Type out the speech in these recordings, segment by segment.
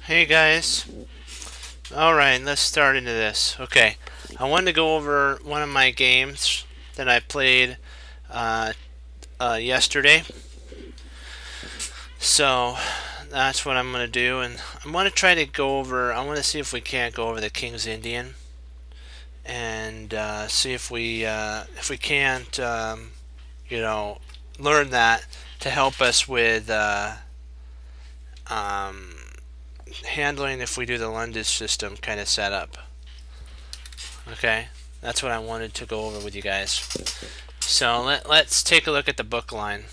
Hey guys. Alright, let's start into this. Okay, I wanted to go over one of my games that I played uh, yesterday. So that's what I'm going to do. And I want to try to go over, I want to see if we can't go over the King's Indian and see if we can't, you know, learn that to help us with um, handling if we do the London system kind of setup. Okay, that's what I wanted to go over with you guys. So let's take a look at the book line.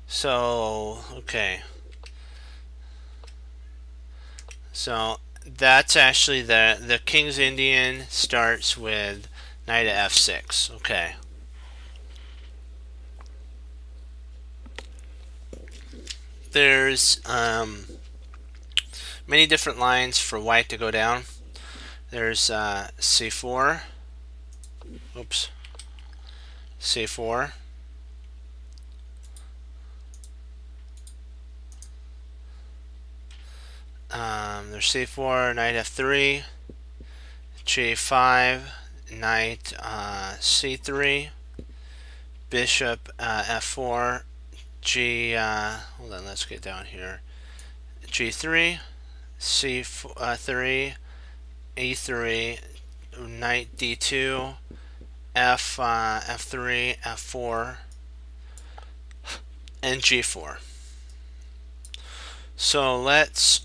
So, okay. So that's actually the King's Indian starts with knight of f6. Okay. There's many different lines for white to go down. There's c4. Oops. c4. There's c4, knight f3, g5, knight c3, bishop f4, hold on, let's get down here, g3, c3, e3, knight d2, f3, f4, and g4. So let's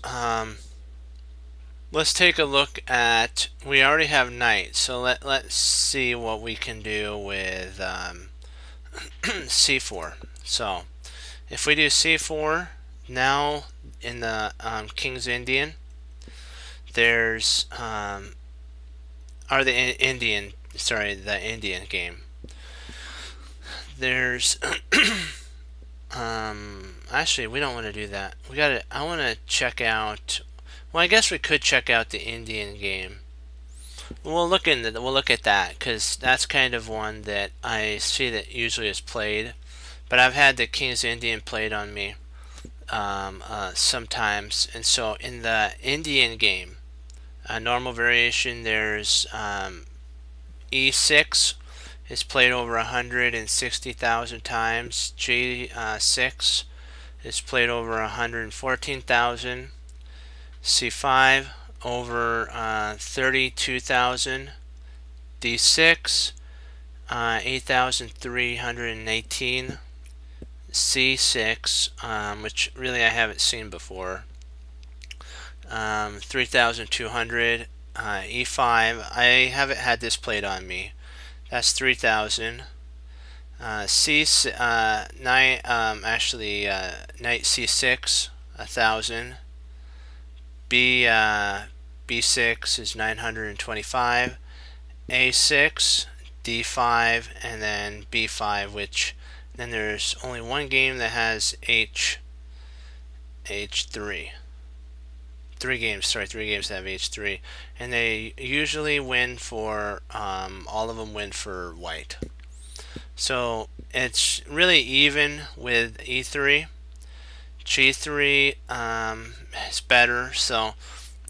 take a look at. We already have knight, so let's see what we can do with c4. So if we do c4 now in the King's Indian, there's or the Indian, sorry, the Indian game. There's actually we don't want to do that. I want to check out. Well, I guess we could check out the Indian game. We'll look at that because that's kind of one that I see that usually is played. But I've had the King's Indian played on me sometimes, and so in the Indian game, normal variation, there's e6 is played over 160,000 times. G6 is played over 114,000. C5 over 32,000. D6 8,318. C6, which really I haven't seen before, 3,200. E5, I haven't had this played on me. That's 3,000. C knight knight C6 1,000. B6 is 925. A6, D5, and then B5, which then there's only one game that has H3. Three games that have H3, and they usually win for all of them win for white. So it's really even with E3. G3 is better. So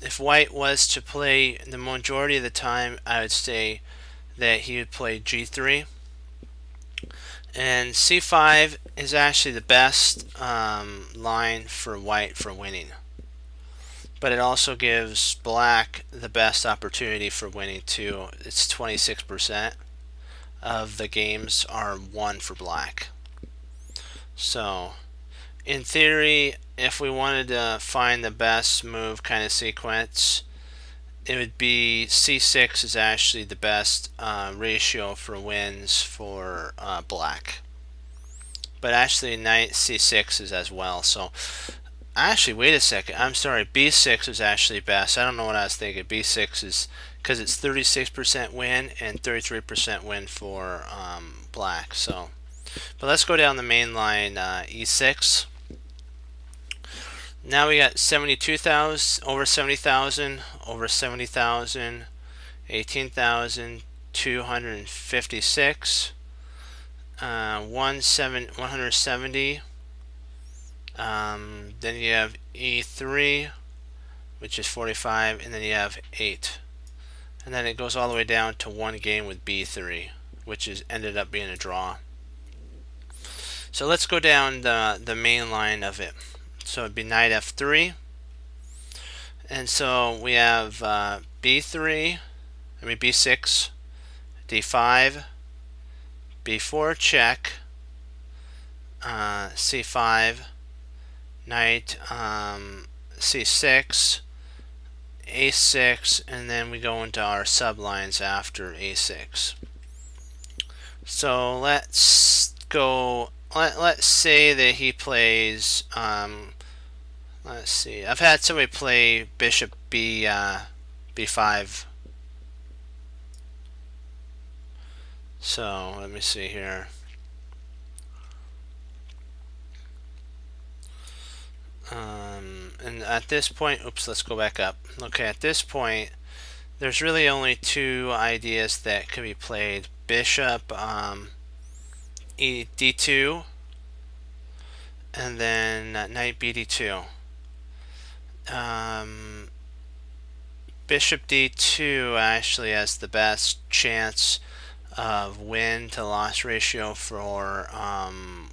if white was to play the majority of the time, I would say that he would play G3. And C5 is actually the best line for white for winning. But it also gives black the best opportunity for winning too. It's 26% of the games are won for black. So in theory, if we wanted to find the best move kind of sequence, it would be C6 is actually the best ratio for wins for black. But actually knight C6 is as well. So actually, wait a second. I'm sorry. B6 is actually best. I don't know what I was thinking. B6 is because it's 36% win and 33% win for black. So, but let's go down the main line. E6. Now we got 72,000, over 70,000, over 70,000, 18,256, 170, Then you have E3, which is 45, and then you have 8. And then it goes all the way down to one game with B3, which is ended up being a draw. So let's go down the main line of it. So it'd be knight F3. And so we have B3, B6, D5, B4 check, C5, knight C6, A6, and then we go into our sublines after A6. So let's go. Let's say that he plays. Let's see. I've had somebody play bishop B5. So let me see here. And at this point, oops, let's go back up. Okay, at this point, there's really only two ideas that can be played: bishop D2, and then knight BD2. Bishop D2 actually has the best chance of win to loss ratio for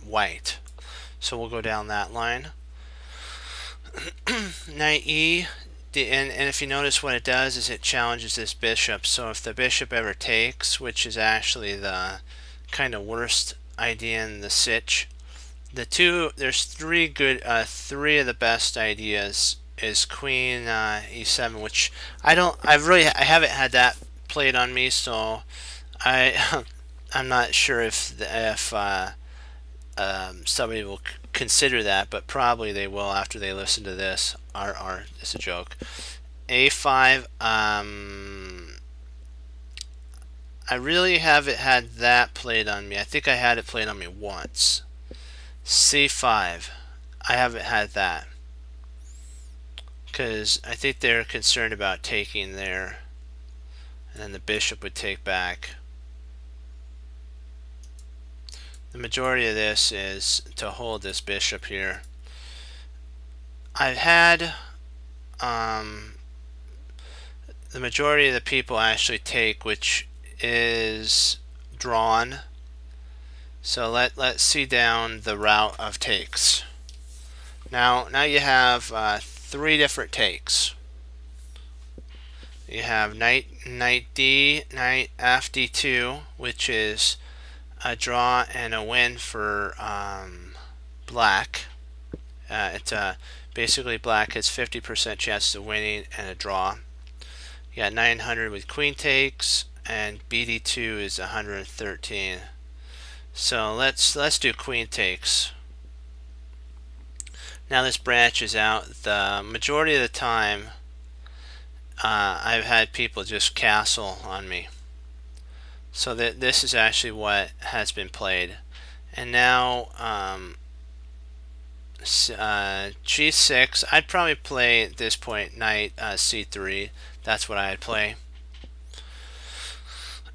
white. So we'll go down that line. Knight E, and if you notice what it does is it challenges this bishop. So if the bishop ever takes, which is actually the kind of worst idea in the sitch, there's three of the best ideas is queen E7, which I haven't had that played on me, so I'm not sure if somebody will consider that, but probably they will after they listen to this. It's a joke. A5. I really haven't had that played on me. I think I had it played on me once. C5. I haven't had that because I think they're concerned about taking there, and then the bishop would take back. The majority of this is to hold this bishop here. I've had the majority of the people actually take, which is drawn. So let's see down the route of takes. Now you have three different takes. You have knight D, knight F D2, which is a draw and a win for black. It's basically black has 50% chance of winning and a draw. You got 900 with queen takes, and BD2 is 113. So let's do queen takes. Now this branches out. The majority of the time, I've had people just castle on me. So that this is actually what has been played. And now G6, I'd probably play at this point knight C3. That's what I'd play.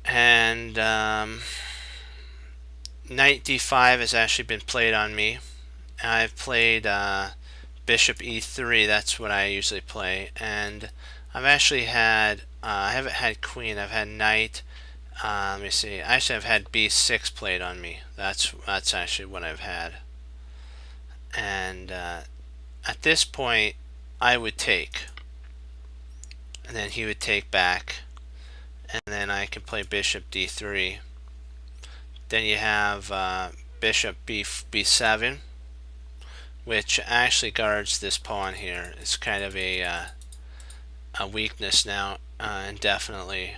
And knight D5 has actually been played on me. I've played bishop E3. That's what I usually play. And I've actually had I haven't had queen. I've had knight. Let me see. Actually, I've had B6 played on me. That's actually what I've had. And at this point, I would take, and then he would take back, and then I can play bishop D3. Then you have bishop B7, which actually guards this pawn here. It's kind of a weakness now, indefinitely.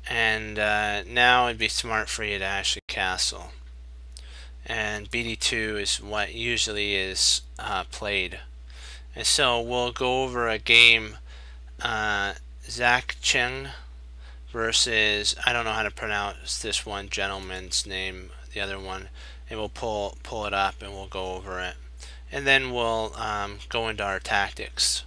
And now it'd be smart for you to actually castle. And BD2 is what usually is played. And so we'll go over a game, Zach Cheng versus, I don't know how to pronounce this one gentleman's name, the other one, and we'll pull it up and we'll go over it. And then we'll go into our tactics.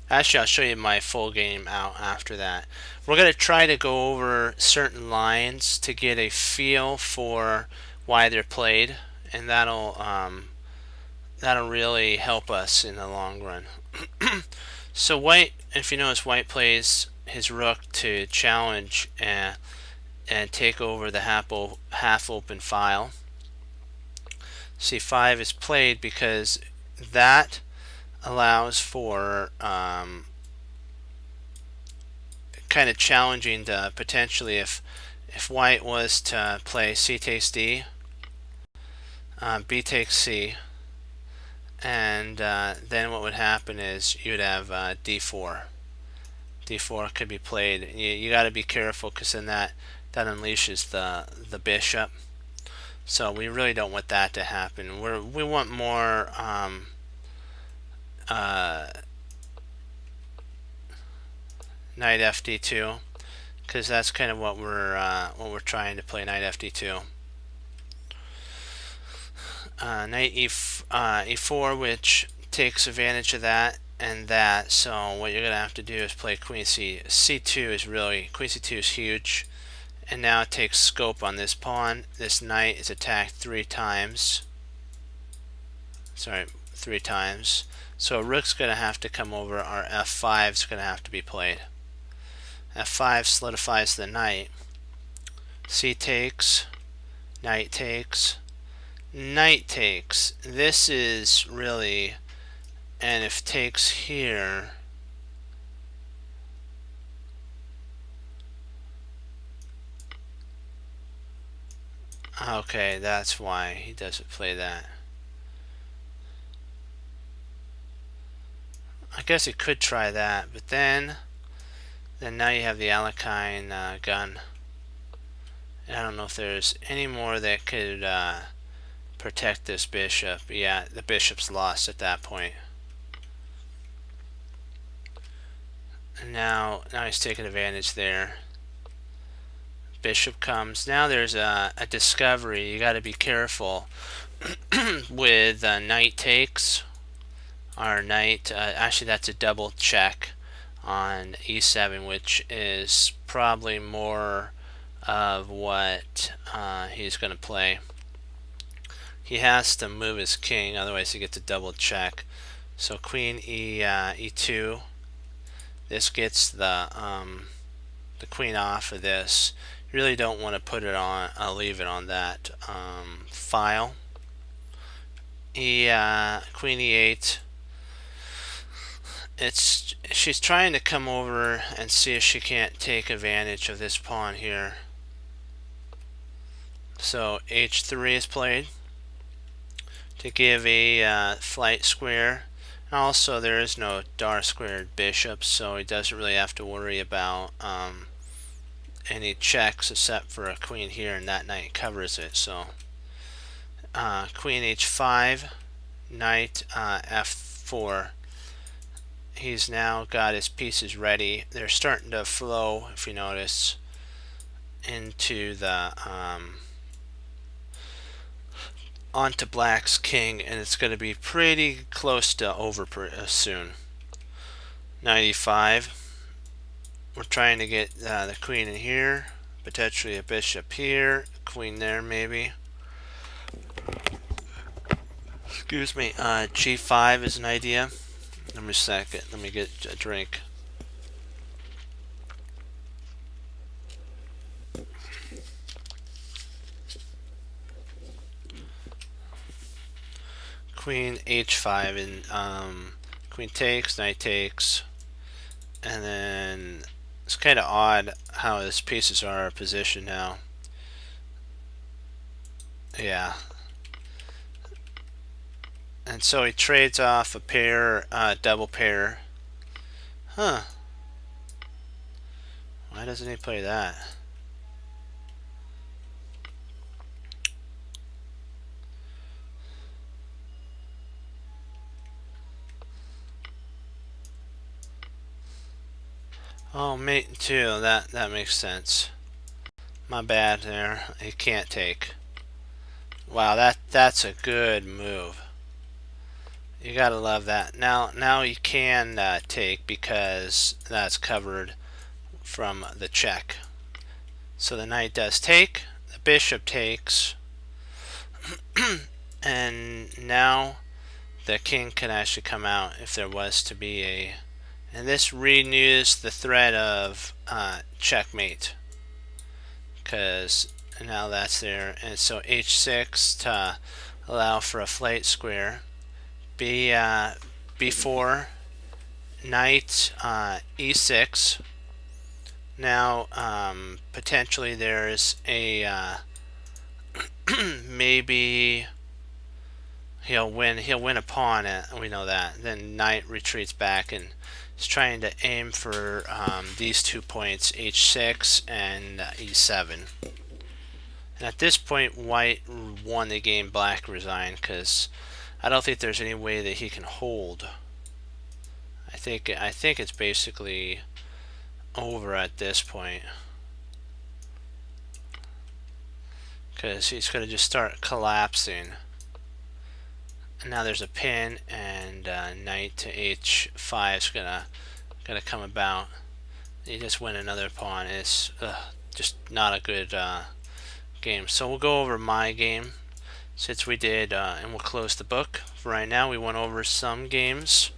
Actually, I'll show you my full game out after that. We're going to try to go over certain lines to get a feel for why they're played, and that'll really help us in the long run. So white, if you notice, white plays his rook to challenge and take over the half open file. C5 is played because that allows for kind of challenging the potentially if white was to play C takes D, B takes C, and then what would happen is you'd have D4. D4 could be played. You got to be careful because then that unleashes the bishop. So we really don't want that to happen. We want more knight FD2, because that's kind of what we're trying to play. Knight FD2. Knight E4, which takes advantage of that and that. So what you're gonna have to do is play Queen C2 is really, Queen C2 is huge, and now it takes scope on this pawn. This knight is attacked 3 times. Sorry, 3 times. So rook's gonna have to come over. Our F5 is gonna have to be played. F5 solidifies the knight. C takes, knight takes, knight takes. This is really, and if takes here, okay, that's why he doesn't play that. I guess he could try that, but then now you have the Alekhine gun. And I don't know if there's any more that could protect this bishop. Yeah, the bishop's lost at that point. And now he's taking advantage there. Bishop comes. Now there's a discovery. You got to be careful with knight takes. Our knight, actually that's a double check on E7, which is probably more of what he's going to play. He has to move his king, otherwise he gets a double check. So Queen E2. This gets the queen off of this. You really don't want to put it on. I'll leave it on that file. Queen E8. She's trying to come over and see if she can't take advantage of this pawn here. So H3 is played to give a flight square. Also, there is no dar squared bishop, so he doesn't really have to worry about any checks except for a queen here, and that knight covers it. So Queen H5, knight F4. He's now got his pieces ready. They're starting to flow, if you notice, into the onto black's king, and it's going to be pretty close to over soon. 95. We're trying to get the queen in here, potentially a bishop here, queen there maybe. Excuse me. G5 is an idea. Let me a second. Let me get a drink. Queen H5 and queen takes, knight takes, and then it's kind of odd how his pieces are positioned now. Yeah. And so he trades off a pair, double pair. Huh. Why doesn't he play that? Oh, mate 2. That makes sense. My bad there. He can't take. Wow, that's a good move. You gotta love that. Now you can take because that's covered from the check. So the knight does take. The bishop takes. And now the king can actually come out if there was to be a, and this renews the threat of checkmate, because now that's there. And so h6 to allow for a flight square. B4, knight e6. Now potentially there's a maybe he'll win a pawn, we know that. Then knight retreats back and is trying to aim for these 2 points, h6 and e7. And at this point, white won the game, black resigned, because I don't think there's any way that he can hold. I think it's basically over at this point, because he's going to just start collapsing. And now there's a pin, and knight to h5 is gonna come about. You just win another pawn. It's just not a good game. So we'll go over my game, since we did, and we'll close the book. For right now, we went over some games.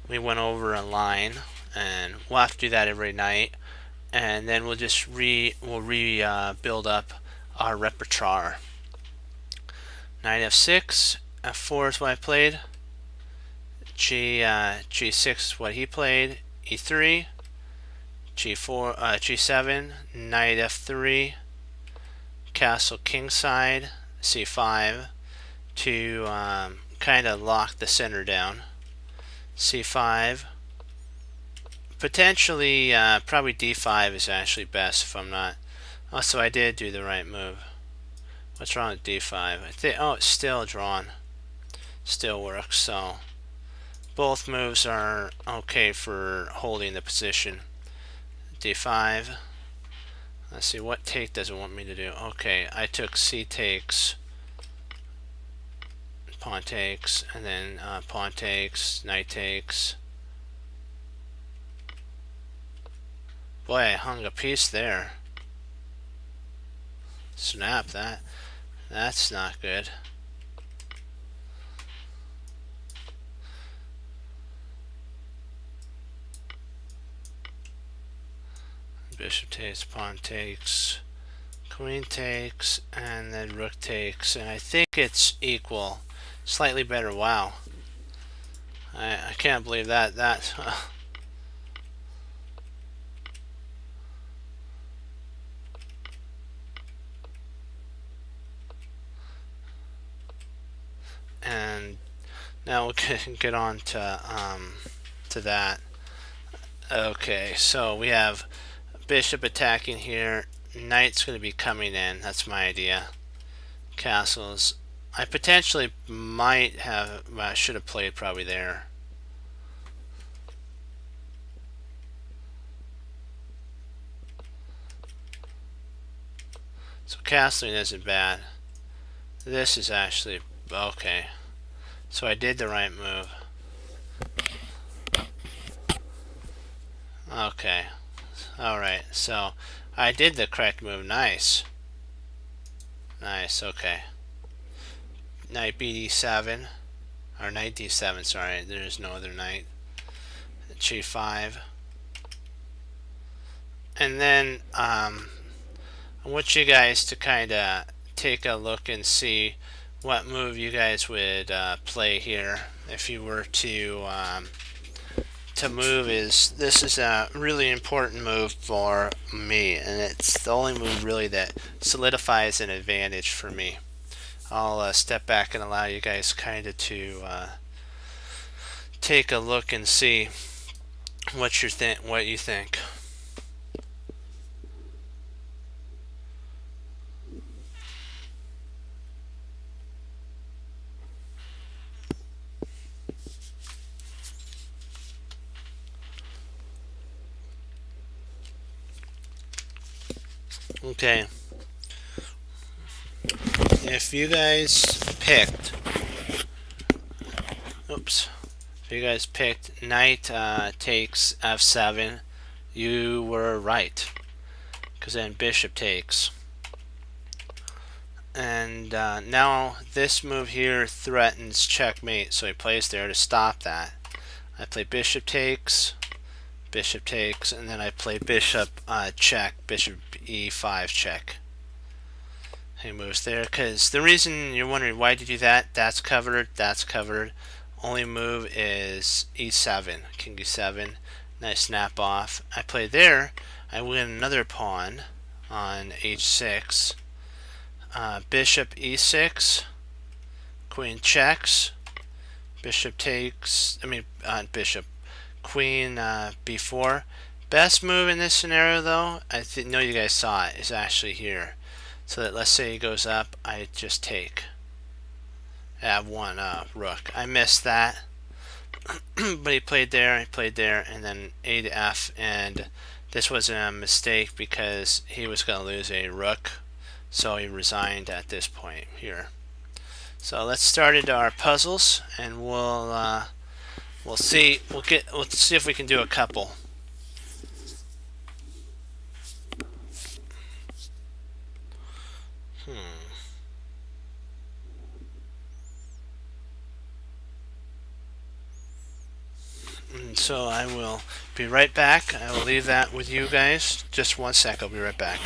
We went over a line, and we'll have to do that every night. And then we'll just build up our repertoire. Knight f6, f4 is what I played. G6 is what he played. E3, G4, G7, knight f3, castle kingside, c5 to kind of lock the center down. c5, potentially probably d5 is actually best if I'm not. Oh, so I did do the right move. What's wrong with d5? I think, oh, it's still drawn. Still works. So both moves are okay for holding the position. d5. Let's see, what take does it want me to do? Okay, I took c takes, pawn takes, and then pawn takes, knight takes. Boy, I hung a piece there. Snap, that's not good. Bishop takes, pawn takes, queen takes, and then rook takes, and I think it's equal. Slightly better. Wow. I can't believe that. And now we can get on to that. Okay, so we have bishop attacking here. Knight's going to be coming in. That's my idea. Castles. I potentially might have. Well, I should have played probably there. So castling isn't bad. This is actually okay. So I did the right move. Okay. Alright, so I did the correct move. Nice. Nice, okay. Knight bd7. Or knight d7, sorry. There's no other knight. g5. And then I want you guys to kind of take a look and see what move you guys would play here if you were to move. This is a really important move for me, and it's the only move really that solidifies an advantage for me. I'll step back and allow you guys kind of to take a look and see what you think. Okay. If you guys picked, knight takes f7, you were right, because then bishop takes. And now this move here threatens checkmate, so he plays there to stop that. I play bishop takes, and then I play bishop check, bishop e5 check. He moves there, because the reason you're wondering why did you do that, that's covered, only move is e7, king e7, and I snap off. I play there, I win another pawn on h6, bishop e6, queen checks, bishop takes, bishop, queen b4. Best move in this scenario though, I know you guys saw it, is actually here. So that let's say he goes up, I just take. I have one rook. I missed that. But he played there, and then a to f, and this was a mistake because he was going to lose a rook, so he resigned at this point here. So let's start into our puzzles, and we'll see if we can do a couple. And so I will be right back. I will leave that with you guys. Just one sec, I'll be right back.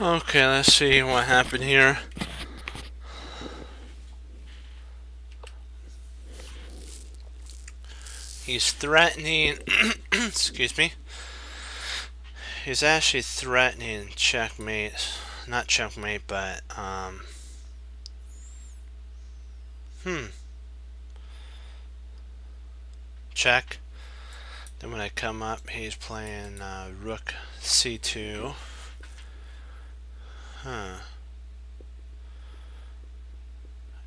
Okay, let's see what happened here. He's threatening, excuse me, he's actually threatening checkmate, not checkmate, but, check. Then when I come up, he's playing rook c2.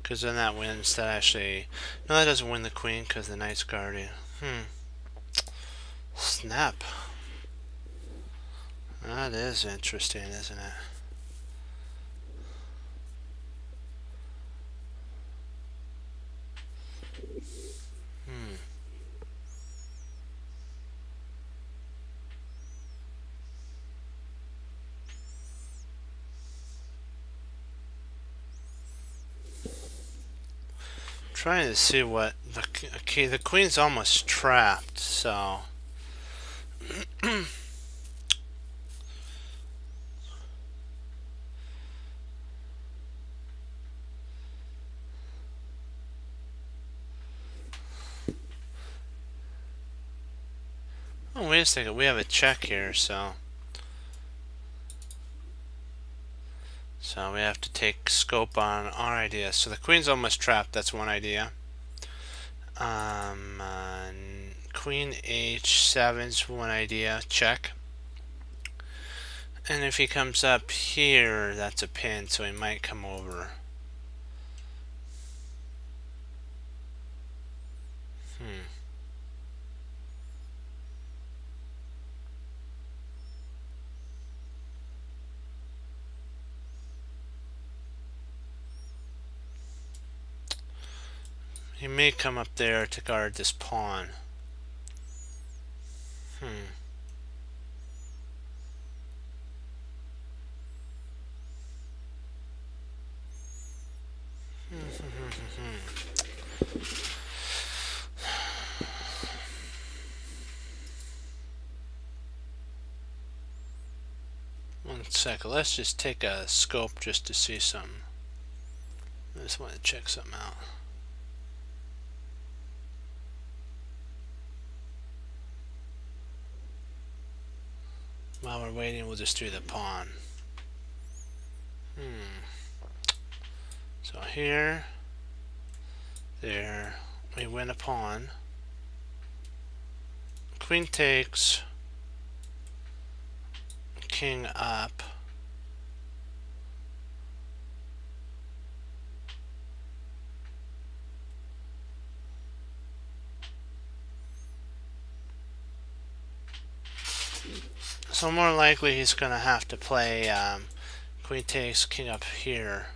Because then that wins. That actually... No, that doesn't win the queen because the knight's guarding. Snap. That is interesting, isn't it? Trying to see what the queen's almost trapped, so Oh, wait a second. We have a check here, so we have to take scope on our idea. So the queen's almost trapped. That's one idea. Queen h7's one idea. Check. And if he comes up here, that's a pin, so he might come over. He may come up there to guard this pawn. One second. Let's just take a scope just to see something. I just want to check something out. While we're waiting, we'll just do the pawn. So here, there, we win a pawn. Queen takes, king up. So more likely he's going to have to play queen takes, king up here.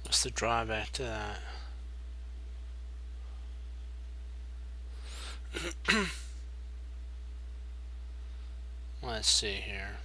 What's the drawback to that? Let's see here.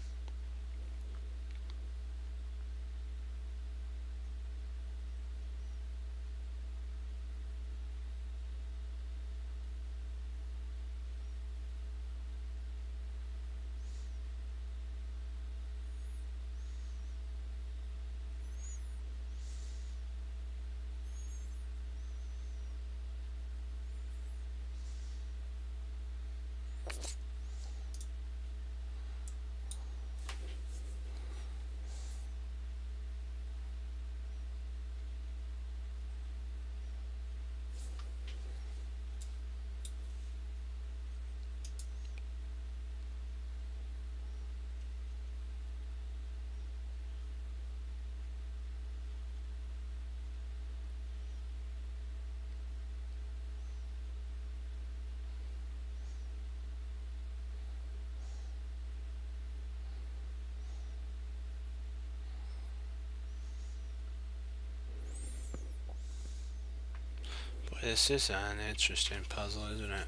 Boy, this is an interesting puzzle, isn't it?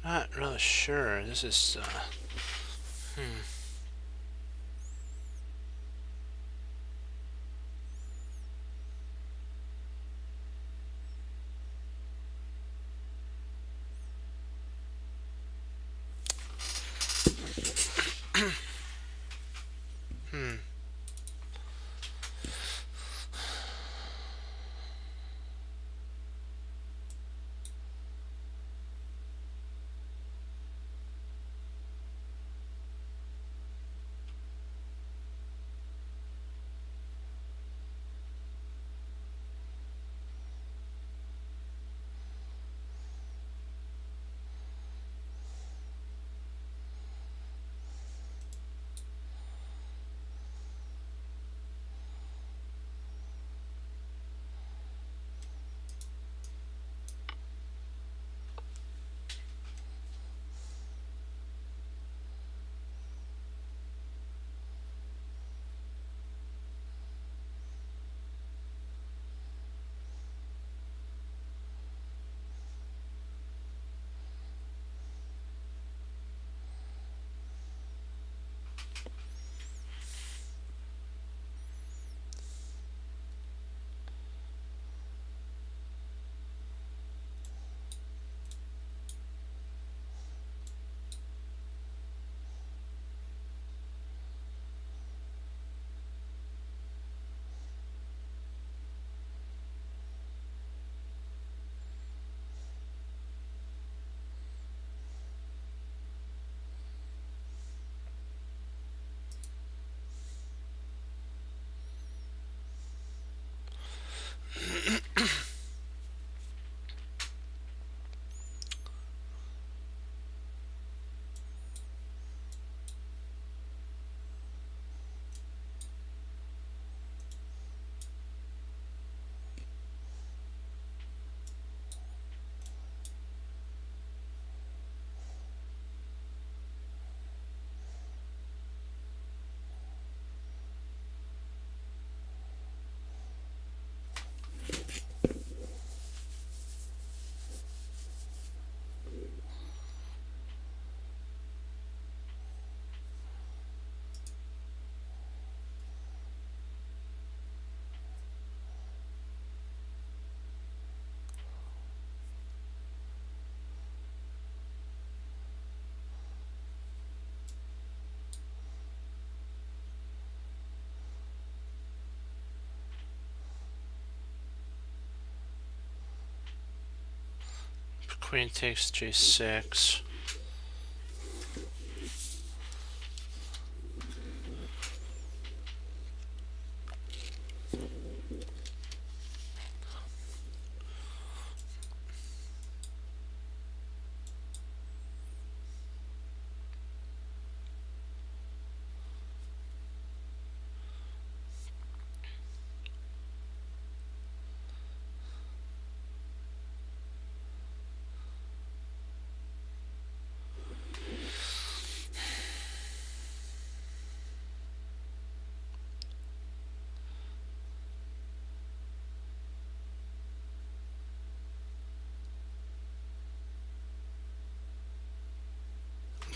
Not really sure. This is, queen takes g6.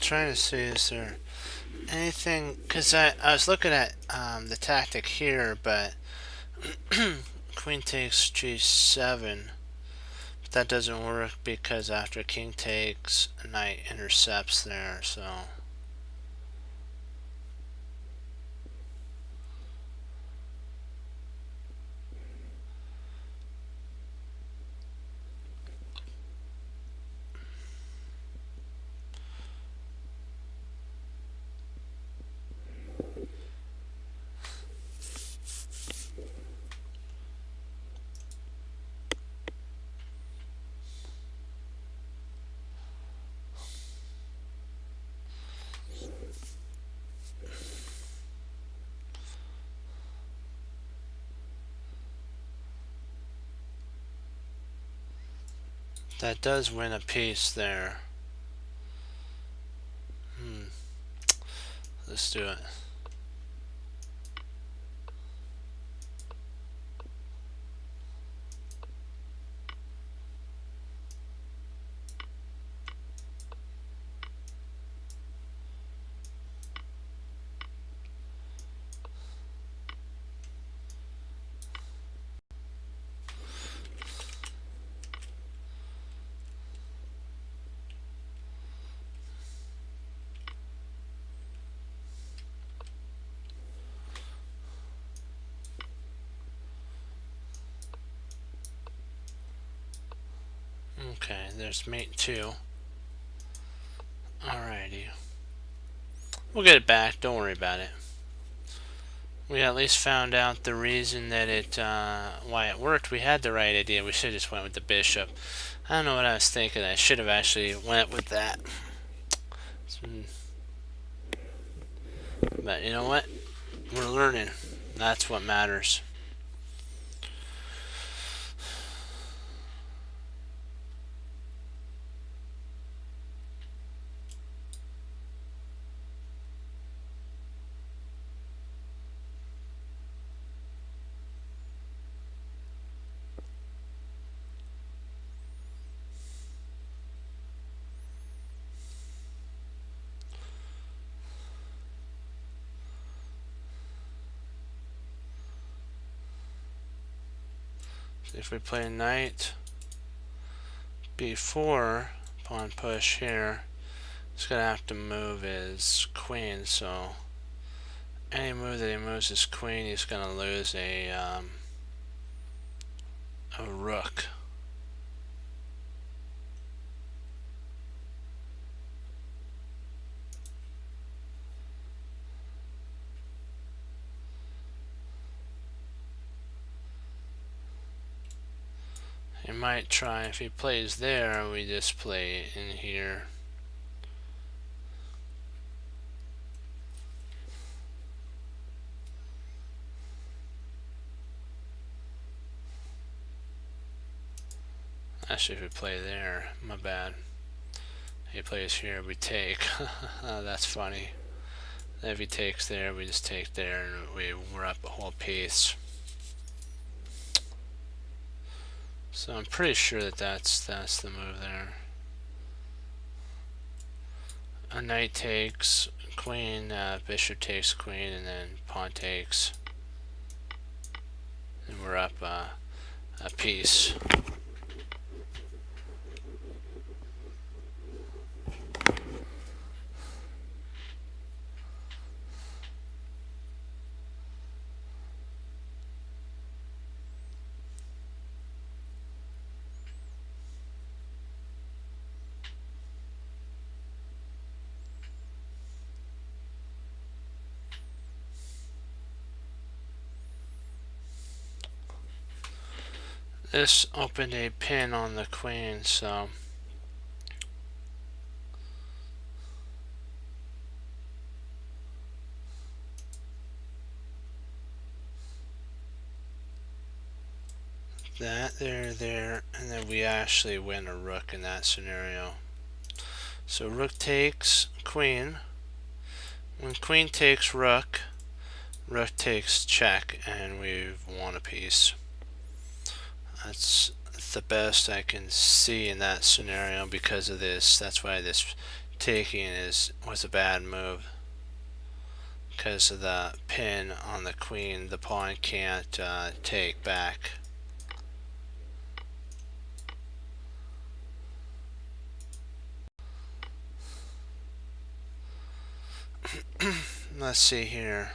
Trying to see, is there anything, because I was looking at the tactic here, but queen takes g7, but that doesn't work because after king takes, knight intercepts there, so that does win a piece there. Let's do it. Okay, there's mate 2. Alrighty. We'll get it back, don't worry about it. We at least found out the reason that why it worked. We had the right idea. We should have just went with the bishop. I don't know what I was thinking. I should have actually went with that. But you know what? We're learning. That's what matters. If we play knight b4, pawn push here, he's going to have to move his queen, so any move that he moves his queen, he's going to lose a rook. He might try, if he plays there, we just play in here. Actually, if we play there, my bad. He plays here, we take. That's funny. If he takes there, we just take there, and we're up a whole piece. So I'm pretty sure that that's the move there. A knight takes queen, bishop takes queen, and then pawn takes, and we're up a piece. This opened a pin on the queen, so that there, and then we actually win a rook in that scenario. So rook takes queen. When queen takes rook, rook takes check, and we've won a piece. That's the best I can see in that scenario because of this. That's why this taking was a bad move. Because of the pin on the queen, the pawn can't take back. Let's see here.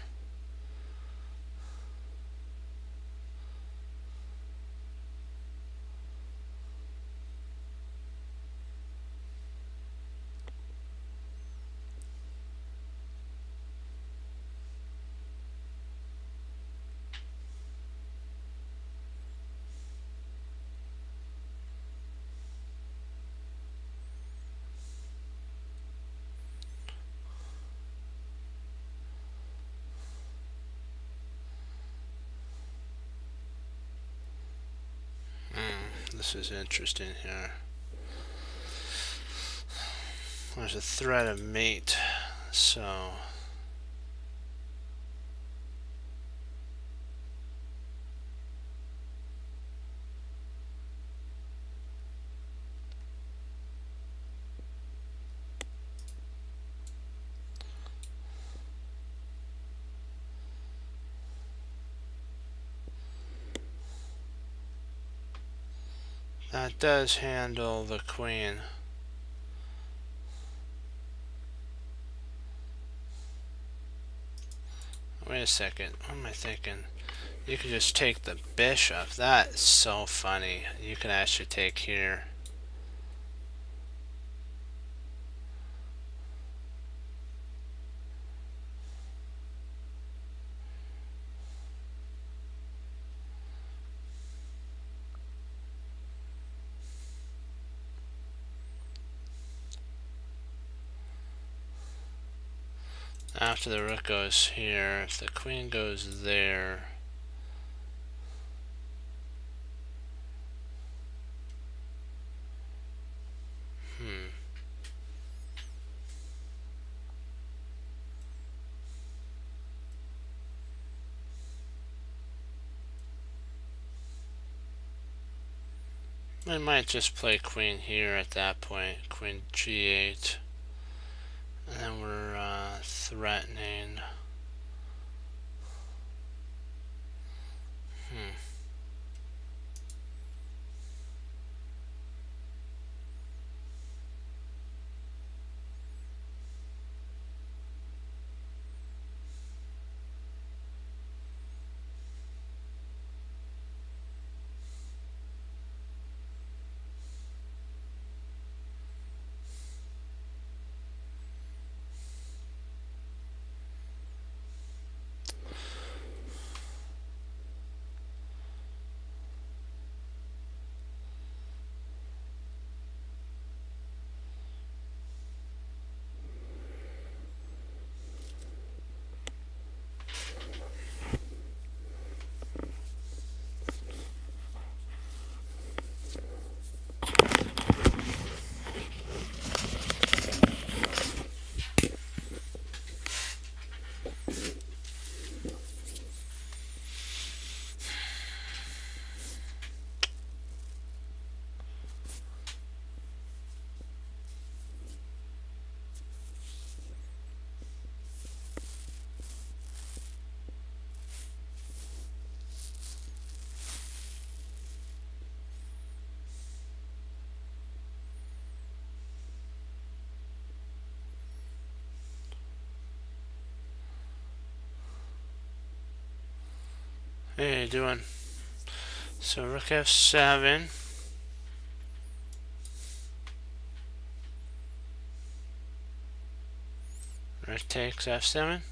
This is interesting here. There's a threat of mate, so that does handle the queen. Wait a second, what am I thinking? You can just take the bishop. That is so funny. You can actually take here. after the rook goes here, if the queen goes there, I might just play queen here at that point, queen g8, and then we're threatening. Hey, how you doing? So rook f7. Rook takes f7.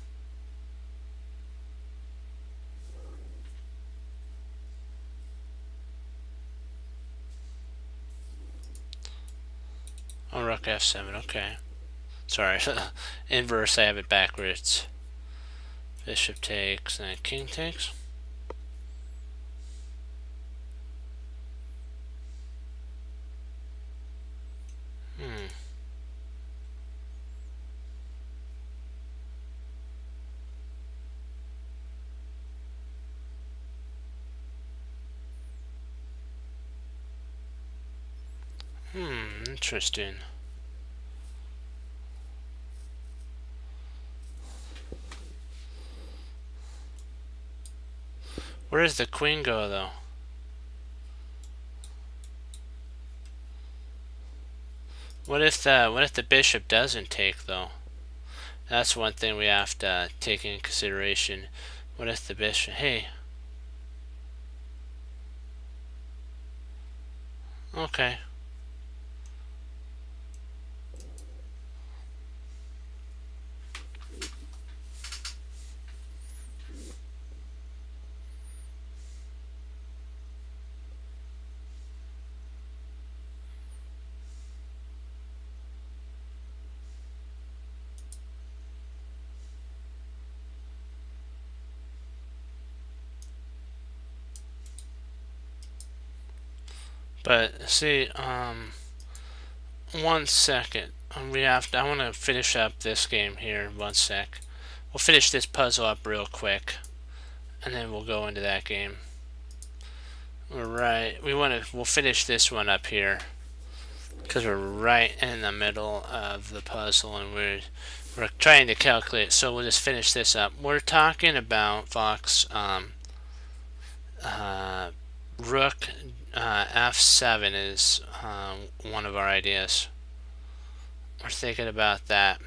Oh, rook f7, okay. Sorry, inverse, I have it backwards. Bishop takes, and king takes. Interesting. Where does the queen go, though? What if the bishop doesn't take, though? That's one thing we have to take into consideration. What if the bishop... Hey. Okay. But see, 1 second. I want to finish up this game here. 1 sec. We'll finish this puzzle up real quick, and then we'll go into that game. We're right. We'll finish this one up here because we're right in the middle of the puzzle, and we're trying to calculate. So we'll just finish this up. We're talking about Fox. Rook f7 is one of our ideas. We're thinking about that.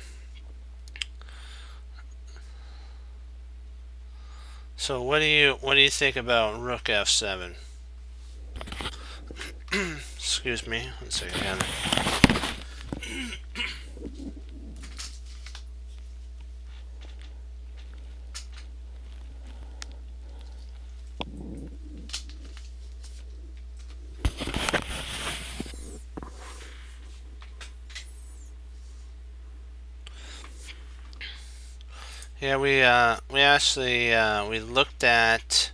So what do you think about rook f7? Excuse me. One second. Yeah, we actually we looked at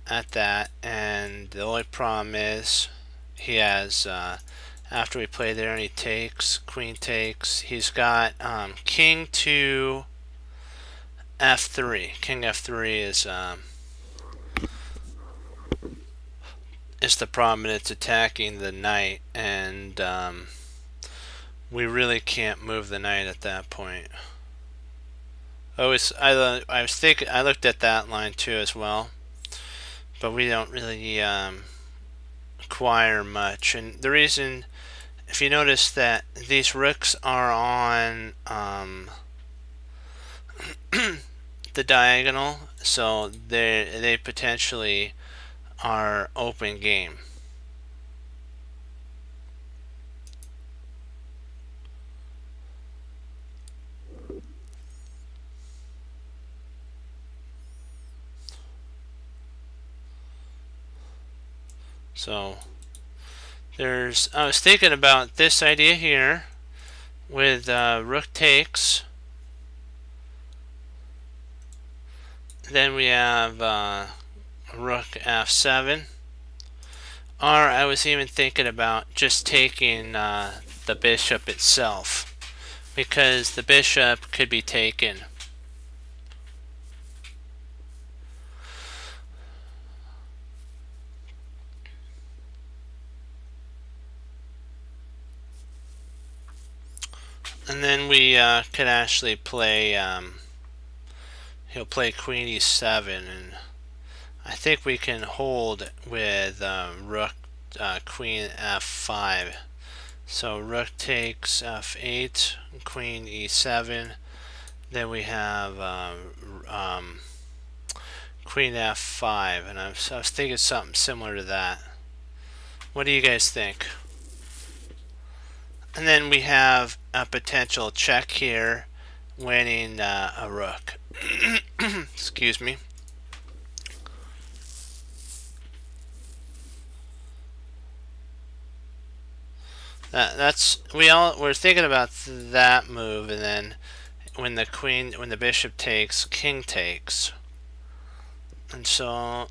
that, and the only problem is he has after we play there and he takes, queen takes, he's got king to f3. King f3 is the problem, and it's attacking the knight, and we really can't move the knight at that point. I was thinking, I looked at that line too as well, but we don't really acquire much. And the reason, if you notice that these rooks are on the diagonal, so they potentially are open game. So I was thinking about this idea here with rook takes. Then we have rook f7. Or I was even thinking about just taking the bishop itself, because the bishop could be taken. And then we could actually play, he'll play queen e7, and I think we can hold with rook queen f5. So rook takes f8, queen e7, then we have queen f5, and I was thinking something similar to that. What do you guys think? And then we have a potential check here, winning a rook. Excuse me. We're thinking about that move, and then when the bishop takes, king takes, and so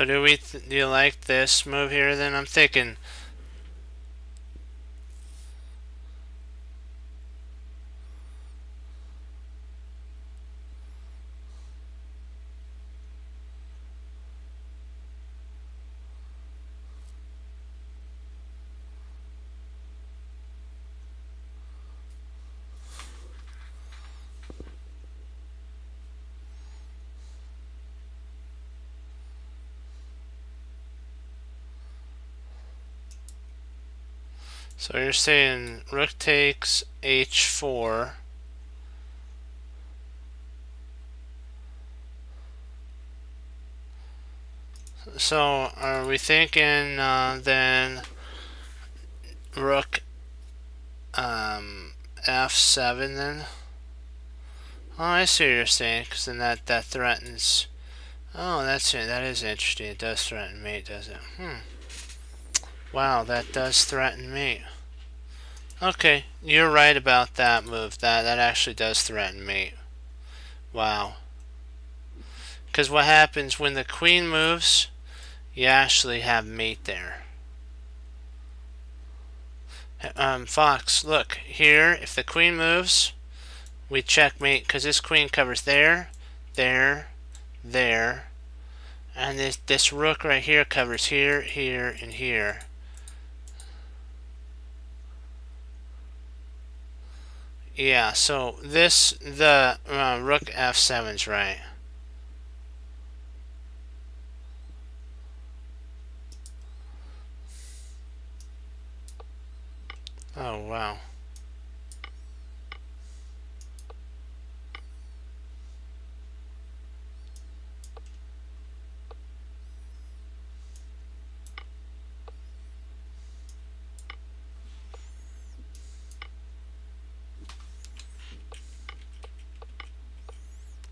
do you like this move here? Then I'm thinking. So you're saying rook takes h4. So are we thinking then rook f7 then? Oh, I see what you're saying, because then that threatens. Oh, that is interesting. It does threaten mate, does it? Wow, that does threaten mate. Okay, you're right about that move. That actually does threaten mate. Wow. Because what happens when the queen moves, you actually have mate there. Fox, look here. If the queen moves, we checkmate, because this queen covers there, there, there, and this rook right here covers here, here, and here. Yeah, so the rook f7's right. Oh, wow.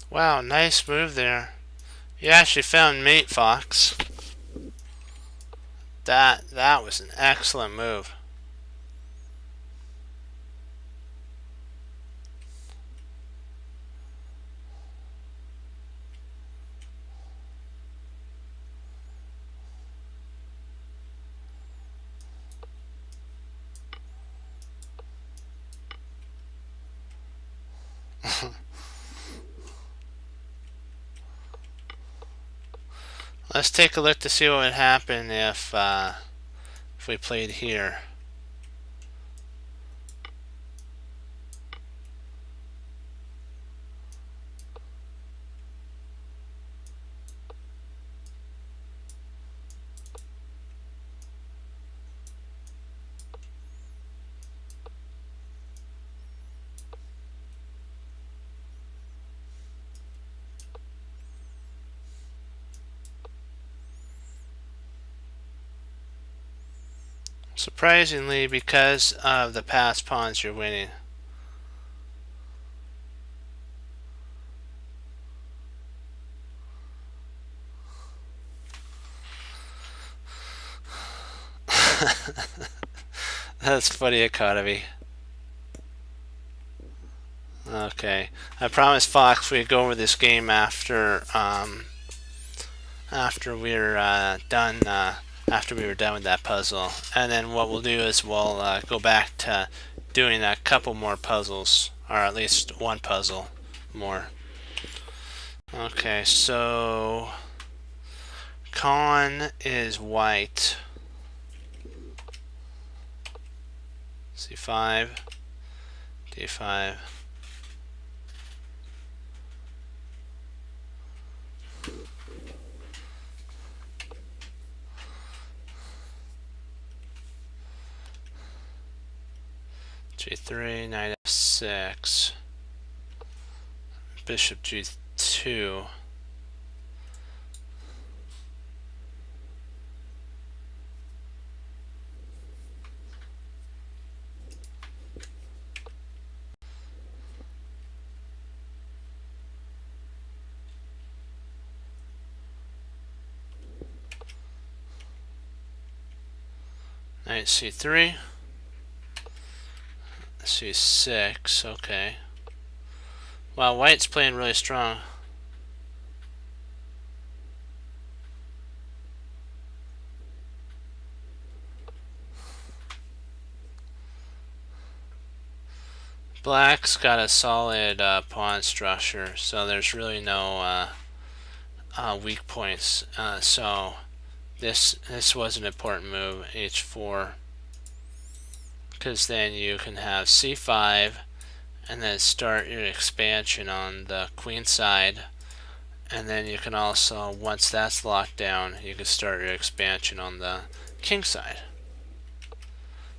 Wow, nice move there. You actually found mate, Fox. That was an excellent move. Let's take a look to see what would happen if we played here. Surprisingly, because of the passed pawns, you're winning. That's funny economy. Okay, I promised Fox we'd go over this game after we're done. After we were done with that puzzle, and then what we'll do is we'll go back to doing a couple more puzzles, or at least one puzzle more. Okay, so con is white. C5, D5. G3, knight F6, bishop G2. Knight C3, C6, okay. Wow, white's playing really strong. Black's got a solid pawn structure, so there's really no weak points. So this was an important move, H4, because then you can have C5 and then start your expansion on the queen side, and then you can also, once that's locked down, you can start your expansion on the king side.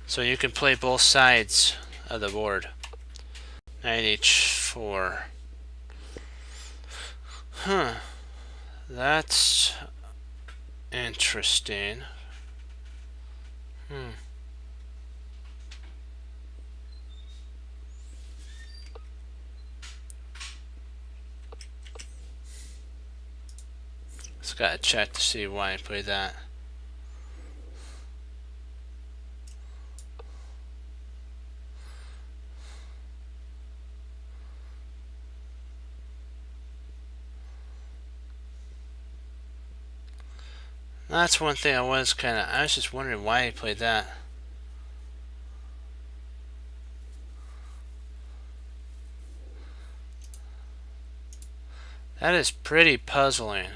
So you can play both sides of the board. Knight H4. Huh. That's interesting. Just gotta check to see why I played that. That's one thing I was just wondering why he played that. That is pretty puzzling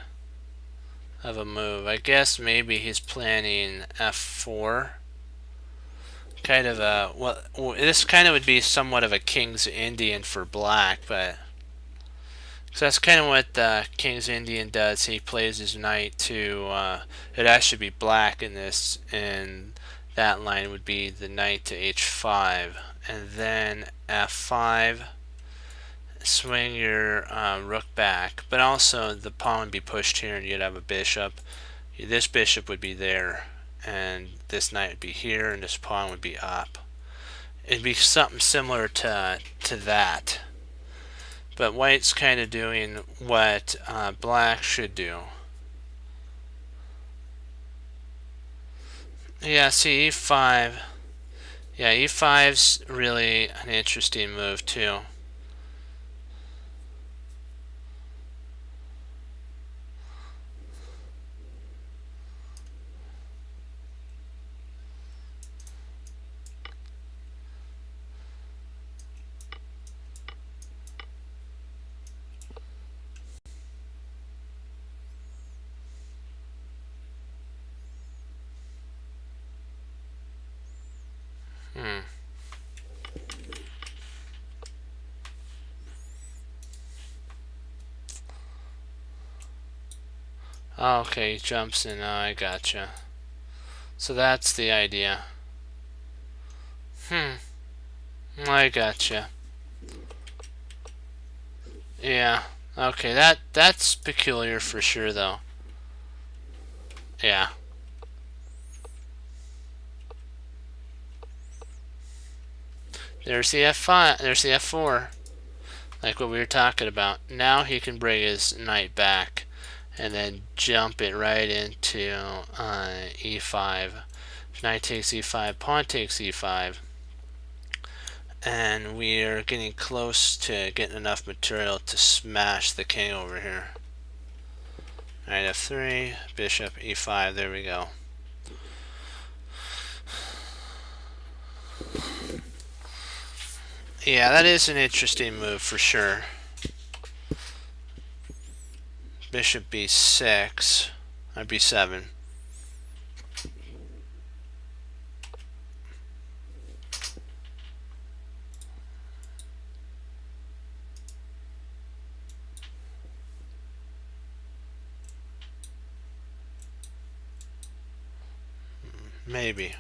of a move. I guess maybe he's planning F4. Kind of a, well, this kind of would be somewhat of a King's Indian for black, but so that's kind of what the King's Indian does. He plays his knight to, it actually be black in this, and that line would be the knight to H5, and then F5, swing your rook back, but also the pawn would be pushed here and you'd have a bishop. This bishop would be there, and this knight would be here, and this pawn would be up. It'd be something similar to that. But white's kind of doing what black should do. Yeah, see, e5. Yeah, e5's really an interesting move too. Okay, he jumps in. Oh, I gotcha. So that's the idea. I gotcha. Yeah. Okay, that's peculiar for sure, though. Yeah. There's the f5. There's the f4. Like what we were talking about. Now he can bring his knight back and then jump it right into e5. Knight takes e5, pawn takes e5. And we're getting close to getting enough material to smash the king over here. Knight f3, bishop e5, there we go. Yeah, that is an interesting move for sure. Bishop b6, or b7. Maybe.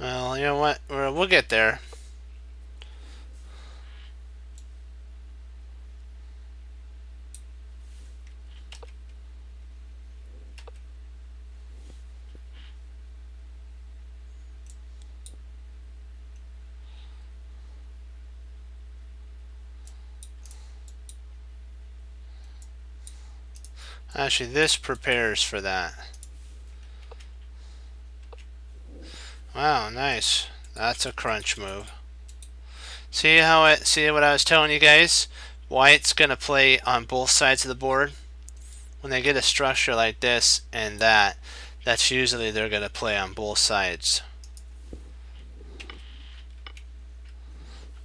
Well, you know what? We'll get there. Actually, this prepares for that. Wow, nice. That's a crunch move. See what I was telling you guys? White's gonna play on both sides of the board. When they get a structure like this and that's usually they're gonna play on both sides.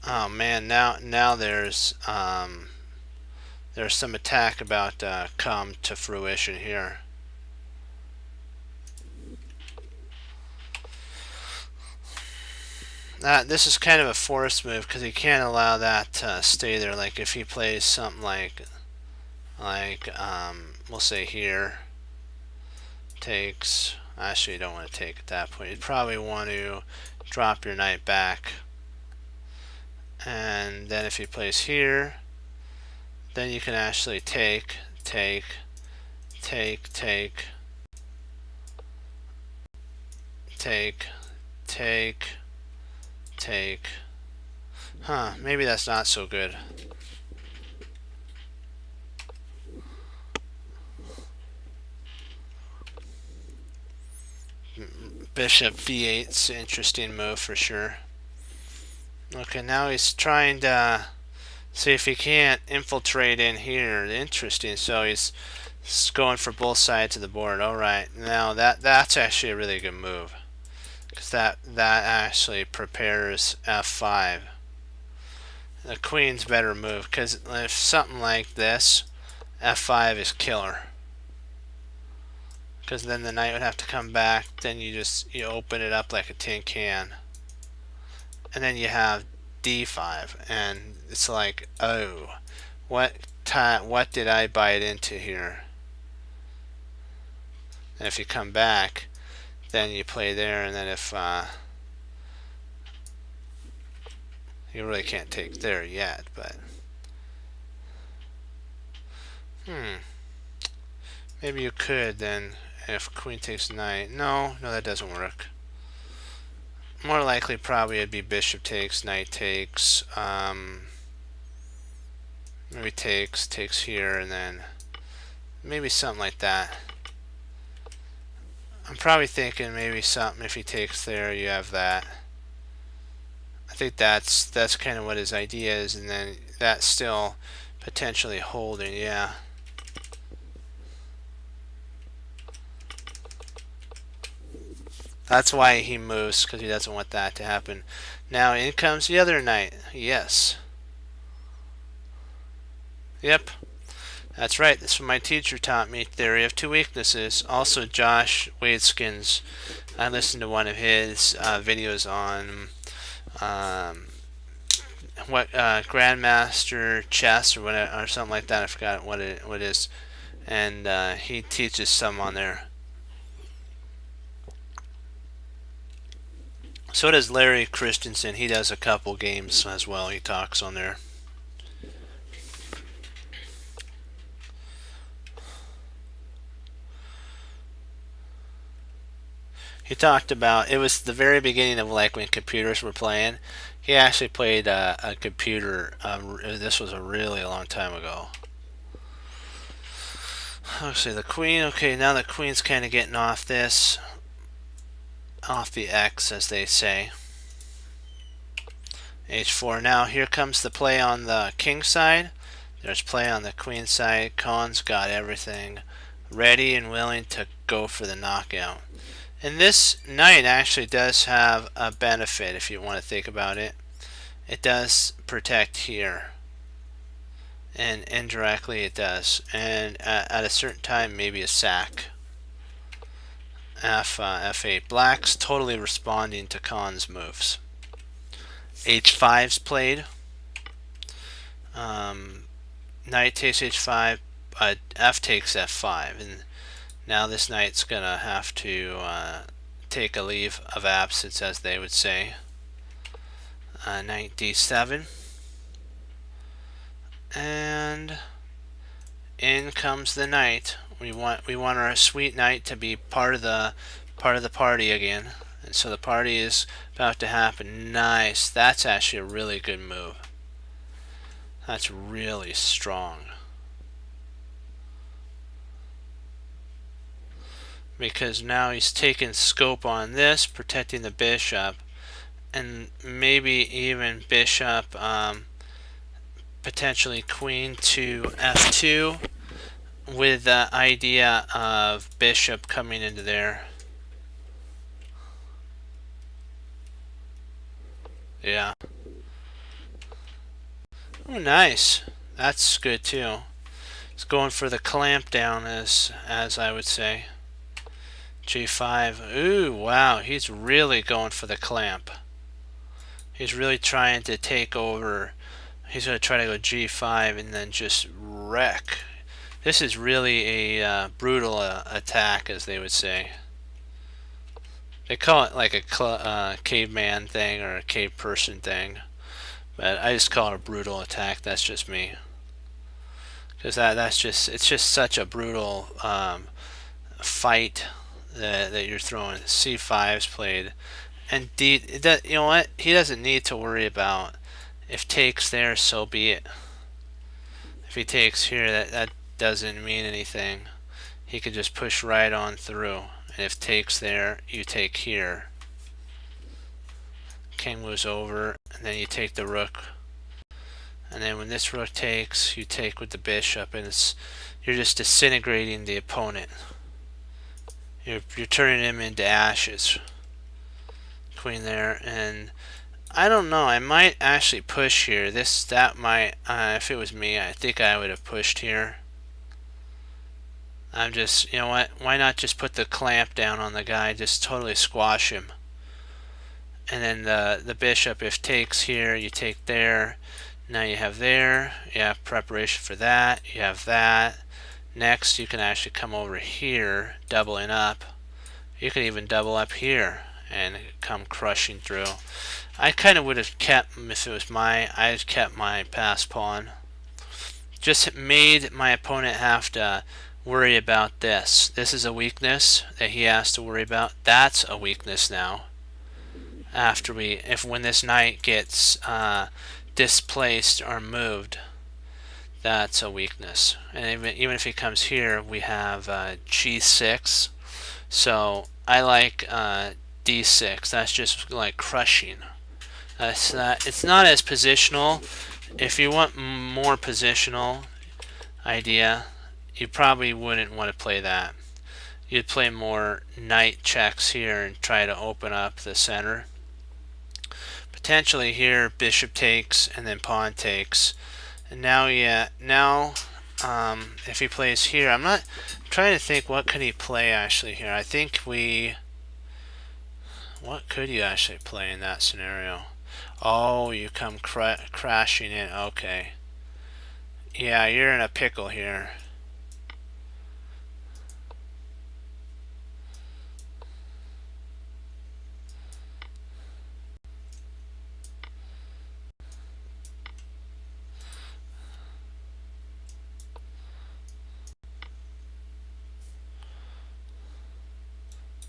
Oh man, now there's some attack about to come to fruition here. This is kind of a forced move because he can't allow that to stay there. Like if he plays something like we'll say here, takes. Actually, you don't want to take at that point. You'd probably want to drop your knight back, and then if he plays here, then you can actually take, take, take, take, take, take, take. Huh, maybe that's not so good. Bishop v8's an interesting move for sure. Okay, now he's trying to see if he can't infiltrate in here. Interesting. So he's going for both sides of the board. All right, now that's actually a really good move because that actually prepares f5. The queen's better move because if something like this, f5 is killer. Because then the knight would have to come back. Then you open it up like a tin can, and then you have d5, and it's like, oh, what did I bite into here? And if you come back, then you play there, and then if you really can't take there yet, but Maybe you could then, if queen takes knight. No, that doesn't work. More likely, probably it'd be bishop takes, knight takes. Maybe takes here, and then maybe something like that. I'm probably thinking maybe something, if he takes there, you have that. I think that's kind of what his idea is, and then that's still potentially holding, yeah. That's why he moves, because he doesn't want that to happen. Now in comes the other knight. Yes. Yep. That's right. That's what my teacher taught me. Theory of two weaknesses. Also, Josh Waitzkin's. I listened to one of his videos on what Grandmaster Chess or something like that. I forgot what it is, and he teaches some on there. So does Larry Christensen. He does a couple games as well. He talks on there. He talked about, it was the very beginning of like when computers were playing. He actually played a computer. This was a really long time ago. Let's see, the queen. Okay, now the queen's kind of getting off this, off the X, as they say. H4. Now here comes the play on the king side. There's play on the queen side. Khan's got everything ready and willing to go for the knockout. And this knight actually does have a benefit if you want to think about it. It does protect here. And indirectly it does. And at a certain time, maybe a sack. F8. Black's totally responding to Khan's moves. H5's played. Knight takes H5. F takes F5. And now this knight's gonna have to take a leave of absence, as they would say. Knight D7, and in comes the knight. We want our sweet knight to be part of the party again, and so the party is about to happen. Nice. That's actually a really good move. That's really strong. Because now he's taking scope on this, protecting the bishop, and maybe even bishop, potentially queen to f2, with the idea of bishop coming into there. Yeah. Oh, nice. That's good too. It's going for the clamp down, as I would say. G5. Ooh, wow. He's really going for the clamp. He's really trying to take over. He's going to try to go G5 and then just wreck. This is really a brutal attack, as they would say. They call it like a caveman thing or a cave person thing. But I just call it a brutal attack. That's just me. Because it's just such a brutal fight that you're throwing. C5's played, and D. You know what? He doesn't need to worry about if takes there. So be it. If he takes here, that doesn't mean anything. He could just push right on through. And if takes there, you take here. King moves over, and then you take the rook. And then when this rook takes, you take with the bishop, and you're just disintegrating the opponent. You're turning him into ashes. Queen there, and I don't know. I might actually push here. That might. If it was me, I think I would have pushed here. I'm just, you know what? Why not just put the clamp down on the guy? Just totally squash him. And then the bishop, if takes here, you take there. Now you have there. You have preparation for that. You have that. Next, you can actually come over here, doubling up. You can even double up here and come crushing through. I kind of would have kept, if it was I'd kept my pass pawn. just made my opponent have to worry about this. This is a weakness that he has to worry about. That's a weakness now. After when this knight gets displaced or moved, that's a weakness. And even if he comes here, we have g6. So I like d6. That's just like crushing. It's not as positional. If you want more positional idea, you probably wouldn't want to play that. You'd play more knight checks here and try to open up the center. Potentially here, bishop takes and then pawn takes. And now, if he plays here, I'm trying to think what could he play actually here. I think what could you actually play in that scenario? Oh, you come crashing in. Okay. Yeah, you're in a pickle here.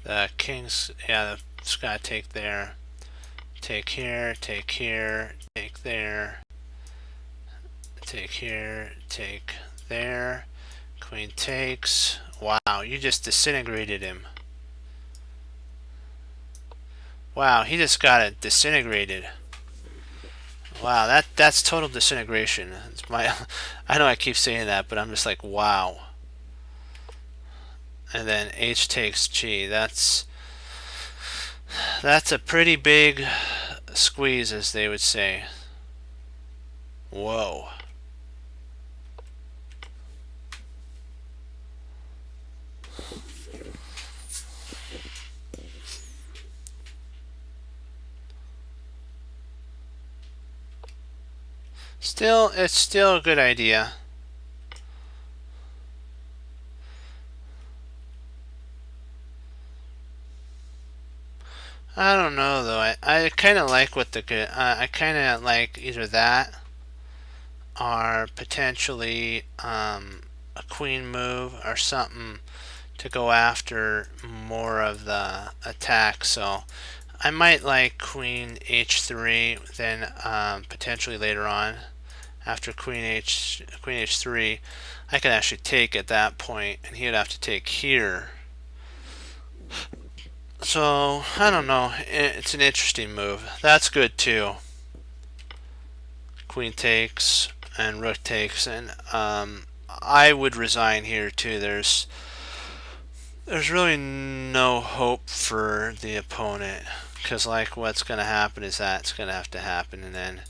The king's, yeah, it's got to take there. Take here, take here, take there. Take here, take there. Queen takes. Wow, you just disintegrated him. Wow, he just got it disintegrated. Wow, that's total disintegration. It's I know I keep saying that, but I'm just like, wow. And then H takes G. That's a pretty big squeeze, as they would say. Whoa. It's still a good idea. I don't know though. I kind of like what I kind of like either that or potentially a queen move or something to go after more of the attack. So I might like queen h3, then potentially later on after queen h3 I could actually take at that point, and he would have to take here. So I don't know, it's an interesting move. That's good too. Queen takes and rook takes, and I would resign here too. There's really no hope for the opponent, because like what's going to happen is that's going to have to happen, and then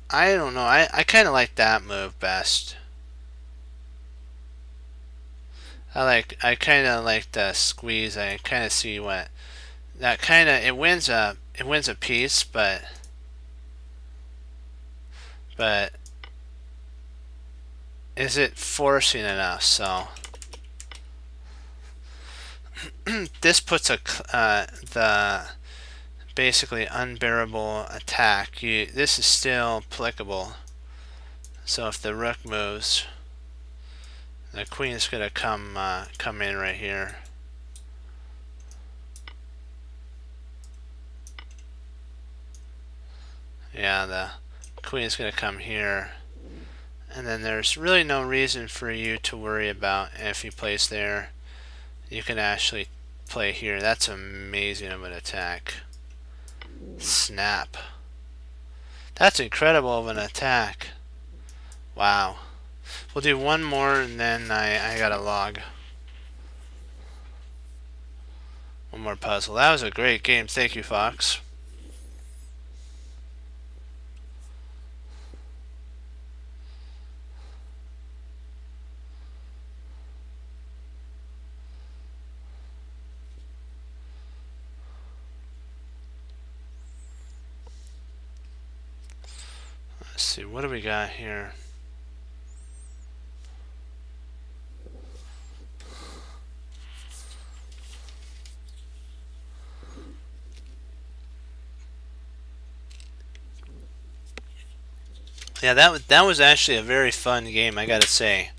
I don't know. I kind of like that move best. I kind of like the squeeze. I kind of see what that kind of it wins a piece, but is it forcing enough? So this puts the basically unbearable attack. This is still applicable. So if the rook moves, the queen is going to come in right here. Yeah, the queen is going to come here. And then there's really no reason for you to worry about if he plays there. You can actually play here. That's amazing of an attack. Snap. That's incredible of an attack. Wow. We'll do one more and then I got a log. One more puzzle. That was a great game. Thank you, Fox. Let's see, what do we got here? Yeah, that was actually a very fun game, I gotta say.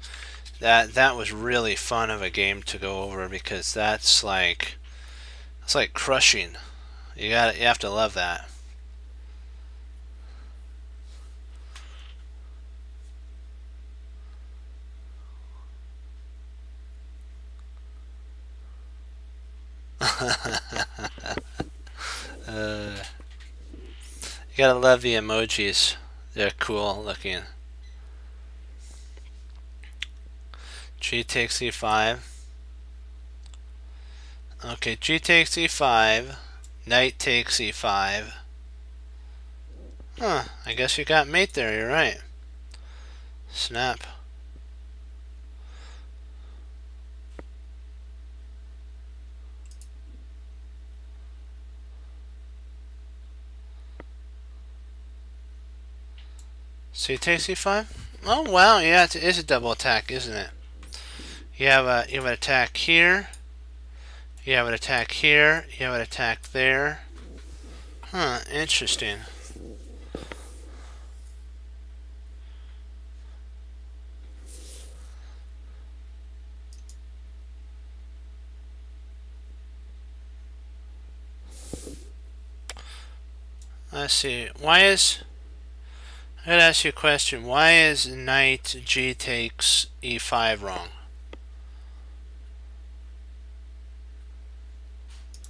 That was really fun of a game to go over because it's like crushing. You have to love that. You gotta love the emojis. They're cool looking. G takes e5. Okay, G takes e5. Knight takes e5. Huh, I guess you got mate there, you're right. Snap. So he takes e5? Oh wow, yeah, it is a double attack, isn't it? You have an attack here. You have an attack here. You have an attack there. Huh, interesting. Let's see. I gotta ask you a question. Why is knight G takes e5 wrong?